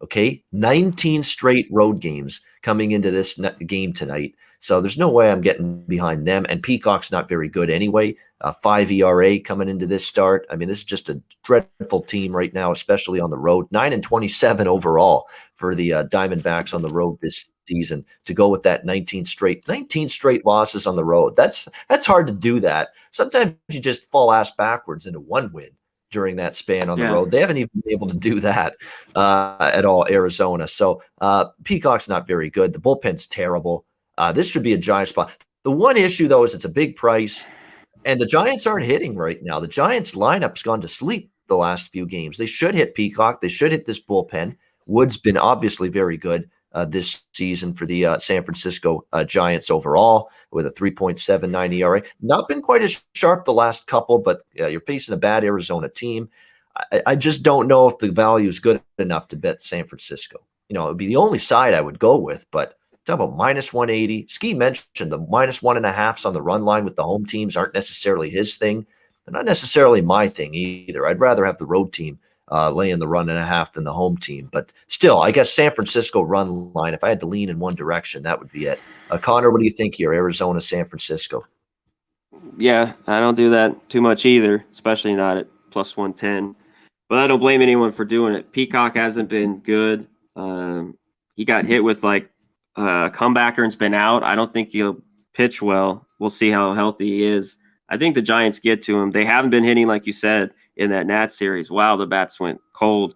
Okay, 19 straight road games coming into this game tonight. So there's no way I'm getting behind them. And Peacock's not very good anyway. 5 ERA coming into this start. I mean, this is just a dreadful team right now, especially on the road. 9-27 overall for the Diamondbacks on the road this season. To go with that 19 straight losses on the road. That's hard to do that. Sometimes you just fall ass backwards into one win during that span on the road. They haven't even been able to do that at all, Arizona. So Peacock's not very good. The bullpen's terrible. This should be a Giants spot. The one issue, though, is it's a big price, and the Giants aren't hitting right now. The Giants lineup's gone to sleep the last few games. They should hit Peacock. They should hit this bullpen. Wood's been obviously very good this season for the San Francisco Giants overall with a 3.79 ERA. Not been quite as sharp the last couple, but you're facing a bad Arizona team. I just don't know if the value is good enough to bet San Francisco. It would be the only side I would go with, but talk about minus 180. Skee mentioned the minus 1.5s on the run line with the home teams aren't necessarily his thing. They're not necessarily my thing either. I'd rather have the road team laying the 1.5 than the home team. But still, I guess San Francisco run line, if I had to lean in one direction, that would be it. Connor, what do you think here? Arizona, San Francisco. Yeah, I don't do that too much either, especially not at plus 110. But I don't blame anyone for doing it. Peacock hasn't been good. He got hit with comebacker and's been out. I don't think he'll pitch well. We'll see how healthy he is. I think the Giants get to him. They haven't been hitting, like you said, in that Nats series. Wow, the bats went cold.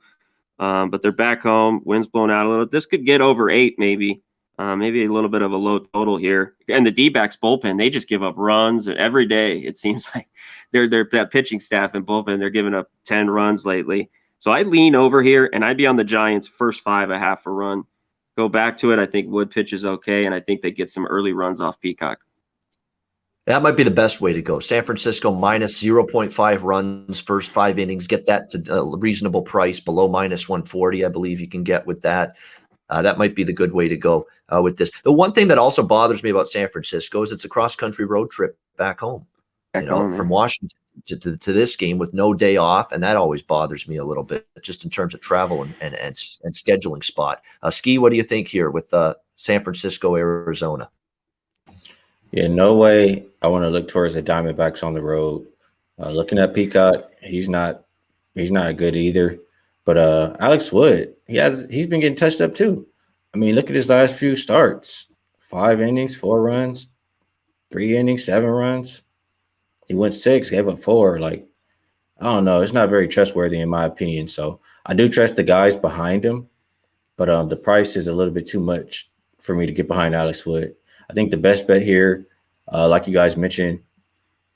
But they're back home. Wind's blown out a little. This could get over 8 maybe. Maybe a little bit of a low total here. And the D-backs bullpen, they just give up runs every day. It seems like they're that pitching staff and bullpen, they're giving up 10 runs lately. So I lean over here, and I'd be on the Giants first 5, a half a run. Go back to it. I think Wood pitches okay, and I think they get some early runs off Peacock. That might be the best way to go. San Francisco minus 0.5 runs, first 5 innings. Get that to a reasonable price, below minus 140, I believe you can get with that. That might be the good way to go with this. The one thing that also bothers me about San Francisco is it's a cross-country road trip back home. From Washington to this game with no day off, and that always bothers me a little bit, just in terms of travel and scheduling spot. Skee, what do you think here with San Francisco, Arizona? Yeah, no way I want to look towards the Diamondbacks on the road. Looking at Peacock, he's not good either. But Alex Wood, he's been getting touched up too. I mean, look at his last few starts: 5 innings, 4 runs, 3 innings, 7 runs. He went 6, gave up 4. I don't know. It's not very trustworthy in my opinion. So I do trust the guys behind him, but the price is a little bit too much for me to get behind Alex Wood. I think the best bet here, like you guys mentioned,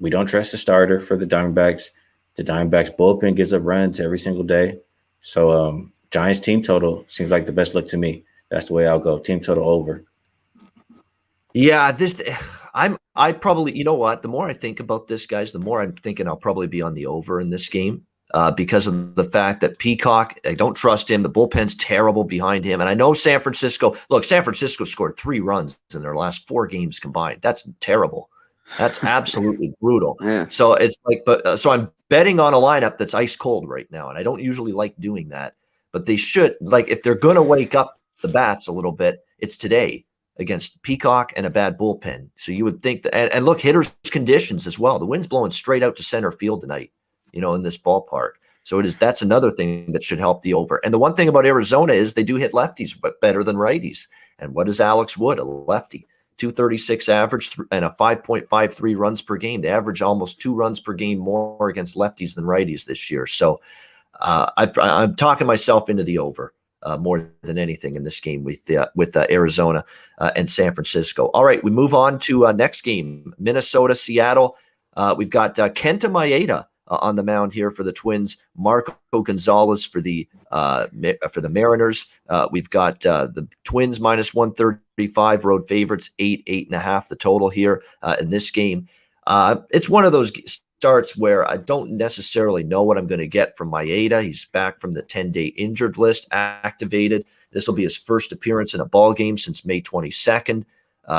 we don't trust the starter for the Diamondbacks. The Diamondbacks bullpen gives up runs every single day. So Giants team total seems like the best look to me. that's the way I'll go. Team total over. Yeah, I probably, you know what? The more I think about this, guys, the more I'm thinking I'll probably be on the over in this game because of the fact that Peacock, I don't trust him. The bullpen's terrible behind him. And I know San Francisco scored 3 runs in their last 4 games combined. That's terrible. That's absolutely brutal. Yeah. So it's like, so I'm betting on a lineup that's ice cold right now. And I don't usually like doing that, but they should, like, if they're going to wake up the bats a little bit, it's today against Peacock and a bad bullpen. So you would think that, and look, hitters' conditions as well. The wind's blowing straight out to center field tonight, in this ballpark. So that's another thing that should help the over. And the one thing about Arizona is they do hit lefties, but better than righties. And what is Alex Wood, a lefty? 236 average and a 5.53 runs per game. They average almost 2 runs per game more against lefties than righties this year. So I'm talking myself into the over. More than anything in this game with Arizona and San Francisco. All right, we move on to next game, Minnesota, Seattle. We've got Kenta Maeda on the mound here for the Twins. Marco Gonzalez for the Mariners. We've got the Twins minus 135, road favorites 8.5 the total here in this game. It's one of those starts where I don't necessarily know what I'm going to get from Maeda. He's back from the 10-day injured list, activated. This will be his first appearance in a ball game since May 22nd.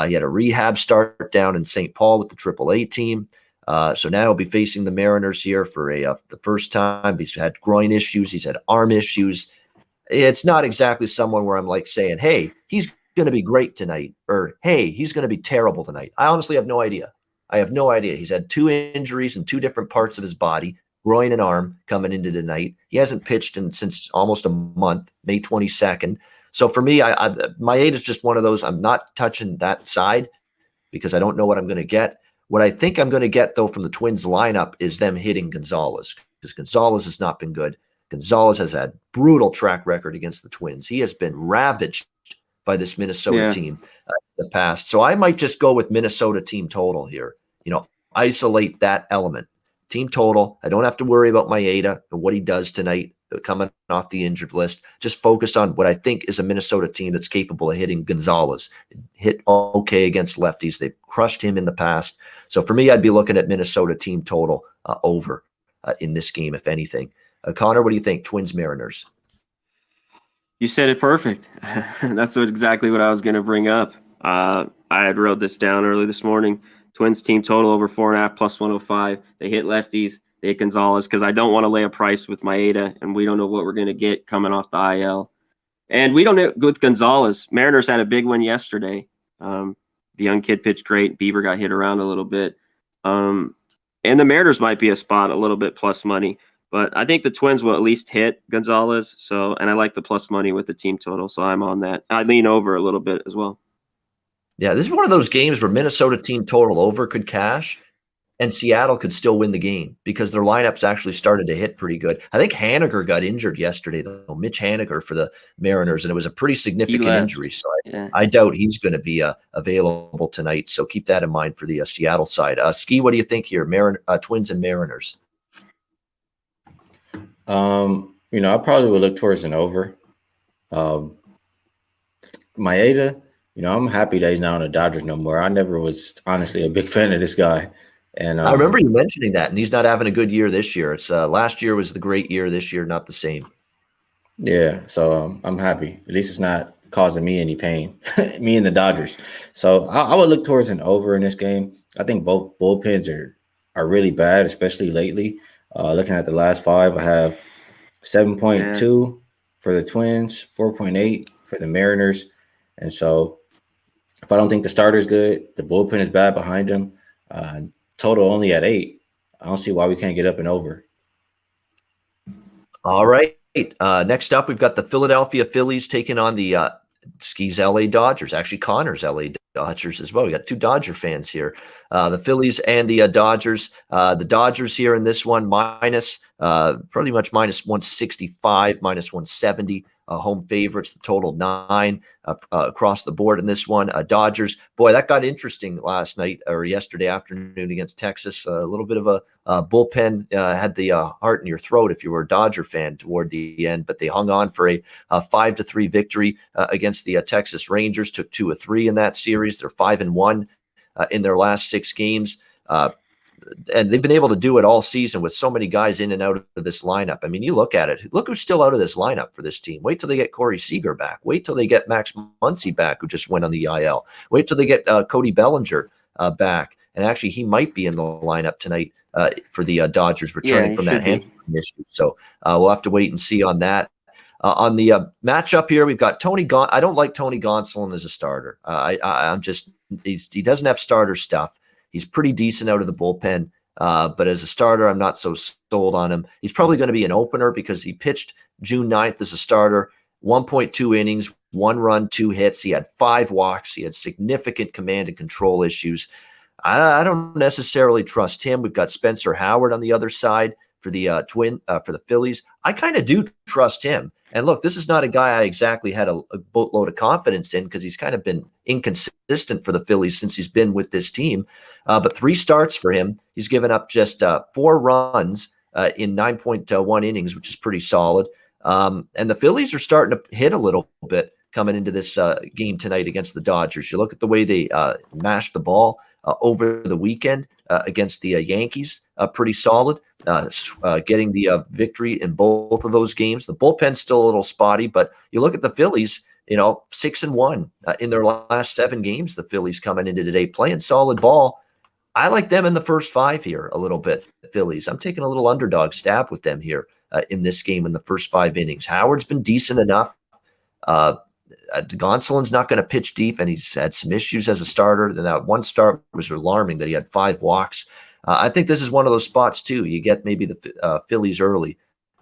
He had a rehab start down in St. Paul with the AAA team. So now he'll be facing the Mariners here for the first time. He's had groin issues. He's had arm issues. It's not exactly someone where I'm like saying, hey, he's going to be great tonight, or hey, he's going to be terrible tonight. I honestly have no idea. He's had 2 injuries in 2 different parts of his body, groin and arm, coming into tonight. He hasn't pitched since almost a month, May 22nd. So for me, Maeda is just one of those. I'm not touching that side because I don't know what I'm going to get. What I think I'm going to get, though, from the Twins lineup is them hitting Gonzalez, because Gonzalez has not been good. Gonzalez has had brutal track record against the Twins. He has been ravaged by this Minnesota team in the past. So I might just go with Minnesota team total here. Isolate that element. Team total. I don't have to worry about Maeda and what he does tonight coming off the injured list. Just focus on what I think is a Minnesota team that's capable of hitting Gonzalez. Hit okay against lefties. They've crushed him in the past. So for me, I'd be looking at Minnesota team total over in this game, if anything. Connor, what do you think? Twins, Mariners. You said it perfect. That's exactly what I was going to bring up. I had wrote this down early this morning. Twins team total over 4.5 plus 105. They hit lefties. They hit Gonzalez, because I don't want to lay a price with Maeda, and we don't know what we're going to get coming off the IL. And we don't know with Gonzalez. Mariners had a big win yesterday. The young kid pitched great. Bieber got hit around a little bit. And the Mariners might be a spot a little bit plus money. But I think the Twins will at least hit Gonzalez. And I like the plus money with the team total, so I'm on that. I lean over a little bit as well. Yeah, this is one of those games where Minnesota team total over could cash and Seattle could still win the game because their lineups actually started to hit pretty good. I think Haniger got injured yesterday, though, Mitch Haniger for the Mariners, and it was a pretty significant injury. So I doubt he's going to be available tonight. So keep that in mind for the Seattle side. Skee, what do you think here? Twins and Mariners. I probably would look towards an over. Maeda, I'm happy that he's not on the Dodgers no more. I never was honestly a big fan of this guy. And I remember you mentioning that, and he's not having a good year this year. It's last year was the great year. This year, not the same. Yeah, so I'm happy. At least it's not causing me any pain, me and the Dodgers. So I would look towards an over in this game. I think both bullpens are really bad, especially lately. Looking at the last 5, I have 7.2 for the Twins, 4.8 for the Mariners. And so if I don't think the starter's good, the bullpen is bad behind him, total only at 8, I don't see why we can't get up and over. All right. Next up, we've got the Philadelphia Phillies taking on the Skee's LA Dodgers, actually Connor's LA Dodgers as well. We got two Dodger fans here. The Phillies and the Dodgers. The Dodgers here in this one pretty much minus 165, minus 170. Home favorites, the total 9 across the board in this one. Dodgers, boy, that got interesting last night or yesterday afternoon against Texas. A little bit of a bullpen had the heart in your throat if you were a Dodger fan toward the end, but they hung on for a 5-3 victory against the Texas Rangers. Took 2 of 3 in that series. They're 5-1 in their last 6 games. And they've been able to do it all season with so many guys in and out of this lineup. I mean, you look at it. Look who's still out of this lineup for this team. Wait till they get Corey Seager back. Wait till they get Max Muncy back, who just went on the IL. Wait till they get Cody Bellinger back. And actually, he might be in the lineup tonight for the Dodgers returning from that hamstring issue. So we'll have to wait and see on that. On the matchup here, we've got Tony I don't like Tony Gonsolin as a starter. He doesn't have starter stuff. He's pretty decent out of the bullpen, but as a starter, I'm not so sold on him. He's probably going to be an opener because he pitched June 9th as a starter, 1.2 innings, 1 run, 2 hits. He had 5 walks. He had significant command and control issues. I don't necessarily trust him. We've got Spencer Howard on the other side for the for the Phillies. I kind of do trust him. And look, this is not a guy I exactly had a boatload of confidence in because he's kind of been inconsistent for the Phillies since he's been with this team. But 3 starts for him. He's given up just 4 runs in 9.1 innings, which is pretty solid. And the Phillies are starting to hit a little bit coming into this game tonight against the Dodgers. You look at the way they mashed the ball over the weekend against the Yankees, pretty solid. Getting the victory in both of those games. The bullpen's still a little spotty, but you look at the Phillies, 6-1 in their last 7 games. The Phillies coming into today playing solid ball. I like them in the first 5 here a little bit. The Phillies. I'm taking a little underdog stab with them here in this game in the first 5 innings. Howard's been decent enough. Gonsolin's not going to pitch deep, and he's had some issues as a starter. And that one start was alarming that he had 5 walks. I think this is one of those spots, too. You get maybe the Phillies early.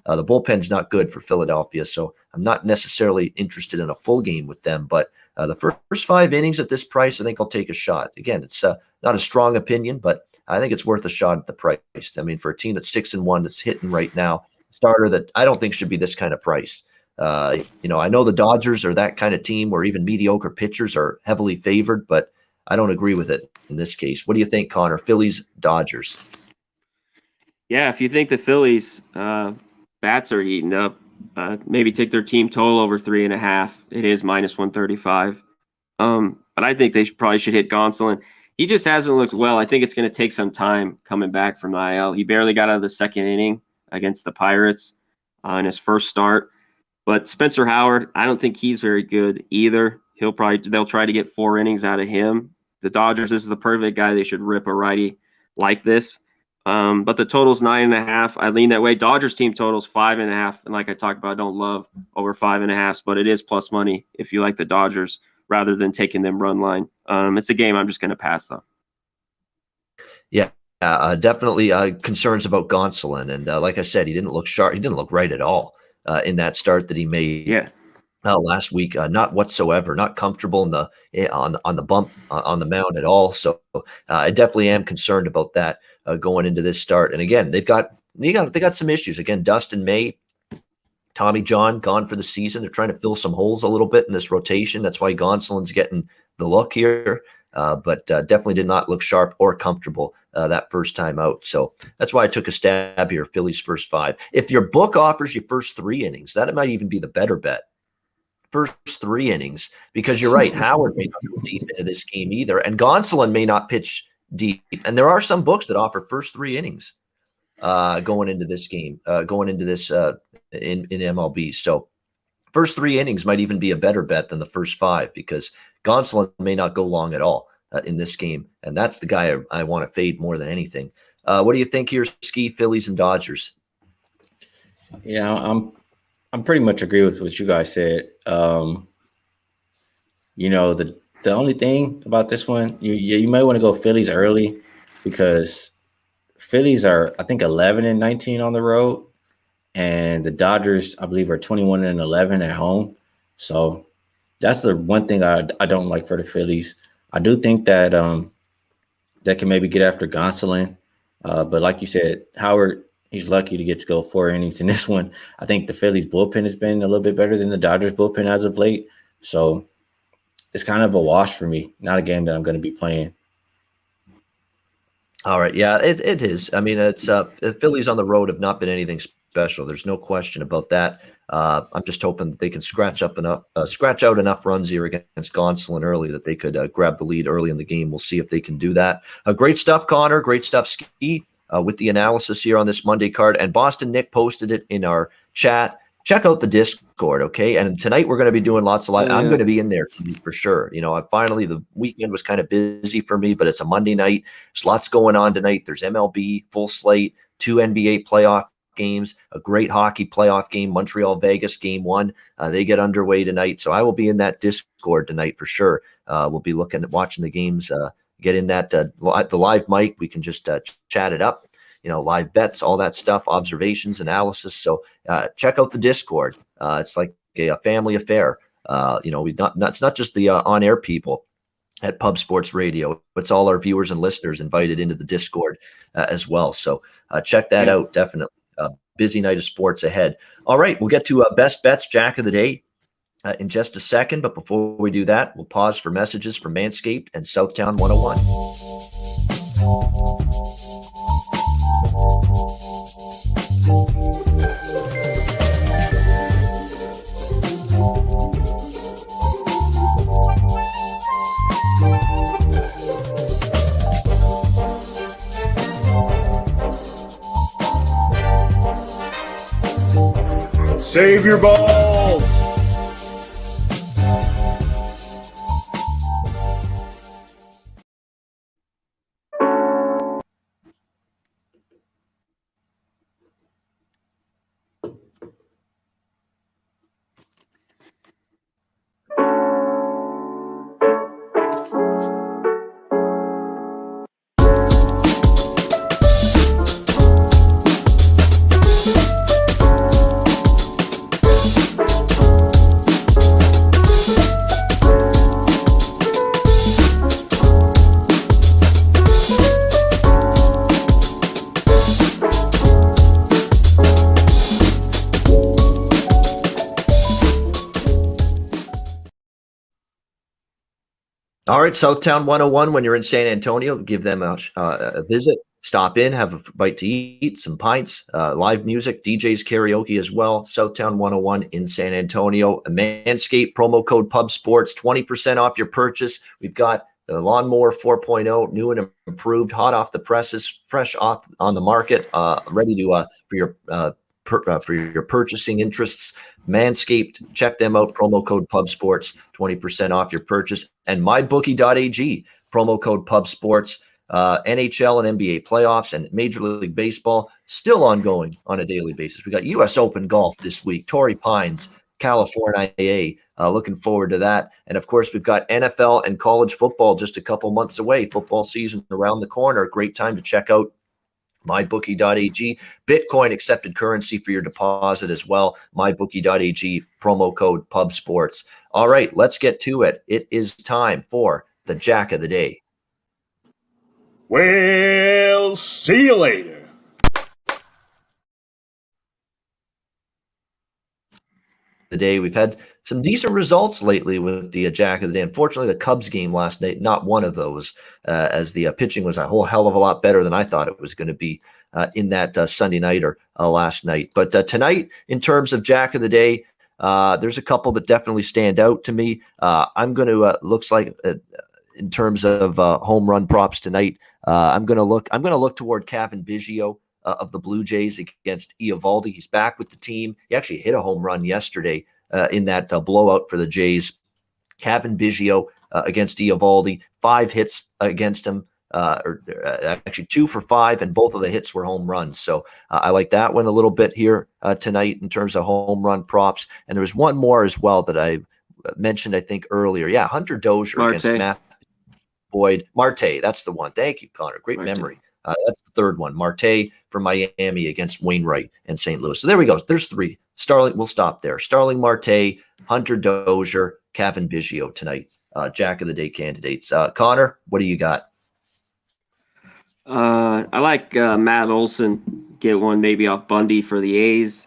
The bullpen's not good for Philadelphia, so I'm not necessarily interested in a full game with them. But the first 5 innings at this price, I think I'll take a shot. Again, it's not a strong opinion, but I think it's worth a shot at the price. I mean, for a team that's 6-1 that's hitting right now, starter that I don't think should be this kind of price. I know the Dodgers are that kind of team where even mediocre pitchers are heavily favored, but I don't agree with it in this case. What do you think, Connor? Phillies, Dodgers? Yeah, if you think the Phillies bats are heating up, maybe take their team total over 3.5. It is minus 135. But I think they probably should hit Gonsolin. He just hasn't looked well. I think it's going to take some time coming back from the IL. He barely got out of the 2nd inning against the Pirates in his first start. But Spencer Howard, I don't think he's very good either. They'll try to get 4 innings out of him. The Dodgers, this is the perfect guy. They should rip a righty like this. But the total's 9.5. I lean that way. Dodgers team total's 5.5. And like I talked about, I don't love over 5.5, but it is plus money if you like the Dodgers rather than taking them run line. It's a game I'm just going to pass though. Yeah, definitely concerns about Gonsolin. And like I said, he didn't look sharp. He didn't look right at all in that start that he made. Yeah. Last week, not whatsoever, not comfortable on the bump on the mound at all. So I definitely am concerned about that going into this start. And again, they got some issues. Again, Dustin May, Tommy John gone for the season. They're trying to fill some holes a little bit in this rotation. That's why Gonsolin's getting the look here, but definitely did not look sharp or comfortable that first time out. So that's why I took a stab here. Phillies first 5. If your book offers you first 3 innings, that might even be the better bet. First 3 innings, because you're right, Howard may not go deep into this game either, and Gonsolin may not pitch deep. And there are some books that offer first 3 innings going into this game, going into this in MLB. So first 3 innings might even be a better bet than the first 5 because Gonsolin may not go long at all in this game, and that's the guy I want to fade more than anything. What do you think here, Skee, Phillies and Dodgers? Yeah, I'm pretty much agree with what you guys said. The only thing about this one, you might want to go Phillies early because Phillies are, I think, 11-19 on the road, and the Dodgers, I believe, are 21-11 at home. So that's the one thing I don't like for the Phillies. I do think that that can maybe get after Gonsolin. But like you said, Howard, he's lucky to get to go 4 innings in this one. I think the Phillies bullpen has been a little bit better than the Dodgers bullpen as of late. So it's kind of a wash for me. Not a game that I'm going to be playing. All right. Yeah, it is. I mean, it's the Phillies on the road have not been anything special. There's no question about that. I'm just hoping that they can scratch out enough runs here against Gonsolin early that they could grab the lead early in the game. We'll see if they can do that. Great stuff, Connor. Great stuff, Skee, with the analysis here on this Monday card. And Boston Nick posted it in our chat. Check out the Discord, okay? And tonight we're going to be doing lots of live. I'm going to be in there tonight for sure. You know, finally the weekend was kind of busy for me, but it's a Monday night. There's lots going on tonight. There's MLB, full slate, 2 NBA playoff games, a great hockey playoff game, Montreal Vegas game 1. They get underway tonight. So I will be in that Discord tonight for sure. We'll be watching the games, get in that the live mic. We can just chat it up. You know, live bets, all that stuff, observations, analysis. So check out the Discord. It's like a family affair. You know, it's not just the on-air people at Pub Sports Radio. It's all our viewers and listeners invited into the Discord as well. So check that out, definitely. Busy night of sports ahead. All right, we'll get to best bets, Jack of the Day, in just a second. But before we do that, we'll pause for messages from Manscaped and Southtown 101. Save your balls. All right, Southtown 101, when you're in San Antonio, give them a visit. Stop in, have a bite to eat, some pints, live music, DJs, karaoke as well. Southtown 101 in San Antonio. A Manscaped, promo code PubSports, 20% off your purchase. We've got the Lawnmower 4.0, new and improved, hot off the presses, fresh off on the market, ready to for your purchasing interests. Manscaped, check them out. Promo code PubSports, 20% off your purchase. And mybookie.ag, promo code PubSports. NHL and NBA playoffs and Major League Baseball still ongoing on a daily basis. We got U.S. Open golf this week. Torrey Pines, California AA. Looking forward to that. And of course, we've got NFL and college football just a couple months away. Football season around the corner. Great time to check out mybookie.ag. Bitcoin accepted currency for your deposit as well. Mybookie.ag, promo code PubSports. All right, let's get to it. It is time for the Jack of the Day. Well, see you later. The day we've had some decent results lately with the Jack of the Day. Unfortunately, the Cubs game last night, not one of those, as the pitching was a whole hell of a lot better than I thought it was going to be in that Sunday night or last night. But tonight, in terms of Jack of the Day, there's a couple that definitely stand out to me. I'm going to looks like in terms of home run props tonight. I'm going to look toward Cavan Biggio of the Blue Jays against Eovaldi. He's back with the team. He actually hit a home run yesterday in that blowout for the Jays. Cavan Biggio against Eovaldi, 5 hits against him, actually 2 for 5, and both of the hits were home runs. So I like that one a little bit here tonight in terms of home run props. And there was one more as well that I mentioned, I think, earlier. Yeah, Hunter Dozier against Matthew Boyd. Marte, that's the one. Thank you, Connor. Great memory. That's the third one. Marte for Miami against Wainwright and St. Louis. So there we go. There's 3. Starling, we'll stop there. Starling Marte, Hunter Dozier, Cavan Biggio tonight Jack of the Day candidates. Connor, what do you got? I like Matt Olson. Get one maybe off Bundy for the A's.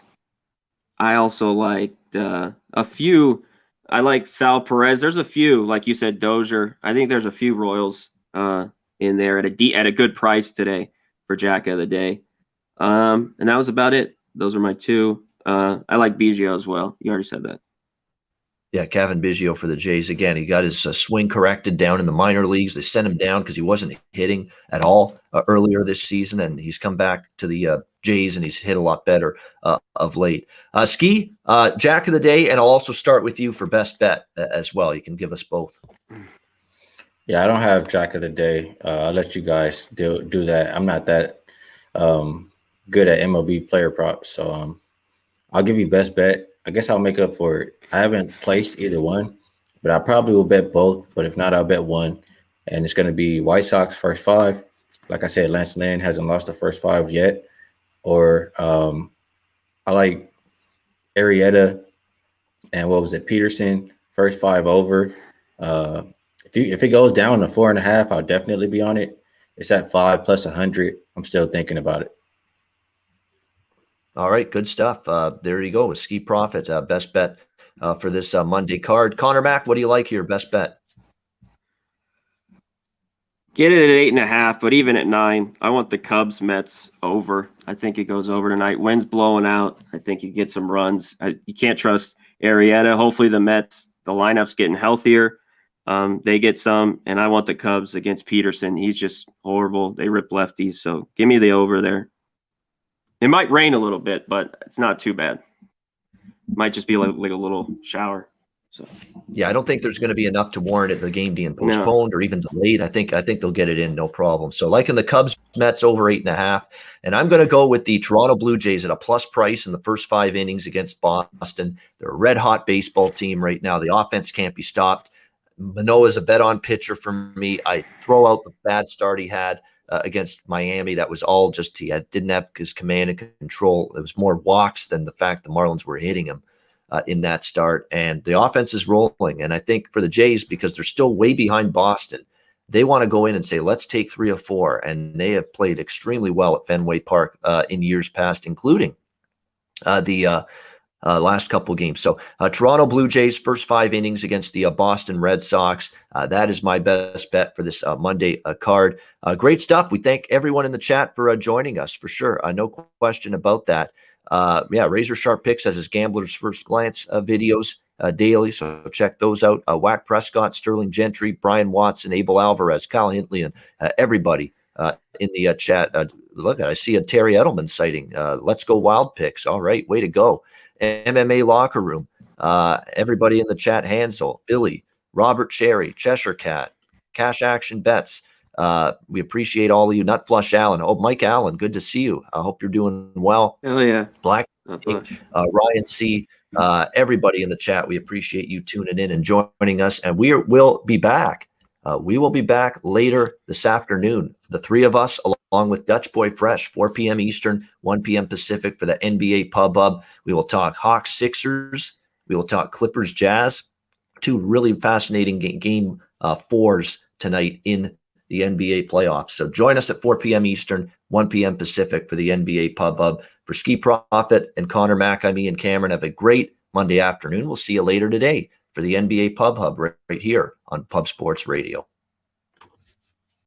I also liked a few. I like Sal Perez. There's a few, like you said, Dozier. I think there's a few Royals in there at a good price today for Jack of the Day. And that was about it. Those are my two. I like Biggio as well. You already said that. Yeah, Kevin Biggio for the Jays. Again, he got his swing corrected down in the minor leagues. They sent him down because he wasn't hitting at all earlier this season, and he's come back to the Jays, and he's hit a lot better of late. Skee, Jack of the Day, and I'll also start with you for best bet as well. You can give us both. Yeah, I don't have Jack of the Day. I'll let you guys do that. I'm not that good at MLB player props, so I'll give you best bet. I guess I'll make up for it. I haven't placed either one, but I probably will bet both. But if not, I'll bet one, and it's going to be White Sox first five. Like I said, Lance Lynn hasn't lost the first five yet. Or I like Arrieta and what was it, Peterson first five over. If it goes down to 4.5, I'll definitely be on it. It's at 5 plus 100. I'm still thinking about it. All right, good stuff. There you go with Skee Profit, best bet for this Monday card. Conor Mac, what do you like here? Best bet? Get it at 8.5, but even at 9, I want the Cubs Mets over. I think it goes over tonight. Wind's blowing out. I think you get some runs. You can't trust Arrieta. Hopefully the Mets, the lineup's getting healthier. They get some, and I want the Cubs against Peterson. He's just horrible. They rip lefties, so give me the over there. It might rain a little bit, but it's not too bad. It might just be like a little shower. So yeah, I don't think there's going to be enough to warrant it, the game being postponed or even delayed. I think they'll get it in, no problem. So liking the Cubs Mets over 8.5, and I'm going to go with the Toronto Blue Jays at a plus price in the first 5 innings against Boston. They're a red hot baseball team right now. The offense can't be stopped. Manoah's a bet on pitcher for me. I throw out the bad start he had against Miami. That was all just didn't have his command and control. It was more walks than the fact the Marlins were hitting him in that start. And the offense is rolling. And I think for the Jays, because they're still way behind Boston, they want to go in and say, let's take 3 of 4. And they have played extremely well at Fenway Park in years past, including the last couple games. So Toronto Blue Jays first 5 innings against the Boston Red Sox. That is my best bet for this Monday card. Great stuff. We thank everyone in the chat for joining us for sure. No question about that. Razor Sharp Picks has his Gambler's First Glance videos daily, so check those out. Whack Prescott, Sterling Gentry, Brian Watson, Abel Alvarez, Kyle Hintley, and everybody in the chat. Look, I see a Terry Edelman sighting. Let's go Wild Picks. All right, way to go. MMA Locker Room, everybody in the chat, Hansel, Billy, Robert Cherry, Cheshire Cat, Cash Action Bets. We appreciate all of you. Nutflush Allen. Oh, Mike Allen, good to see you. I hope you're doing well. Hell yeah. Black, Ryan C., everybody in the chat, we appreciate you tuning in and joining us. And will be back. We will be back later this afternoon. The 3 of us, along with Dutch Boy Fresh, 4 p.m. Eastern, 1 p.m. Pacific for the NBA Pub Hub. We will talk Hawks Sixers. We will talk Clippers Jazz. 2 really fascinating game 4s tonight in the NBA playoffs. So join us at 4 p.m. Eastern, 1 p.m. Pacific for the NBA Pub Hub. For Skee Profit and Conor Mac, I'm Ian Cameron. Have a great Monday afternoon. We'll see you later today for the NBA Pub Hub right here on Pub Sports Radio.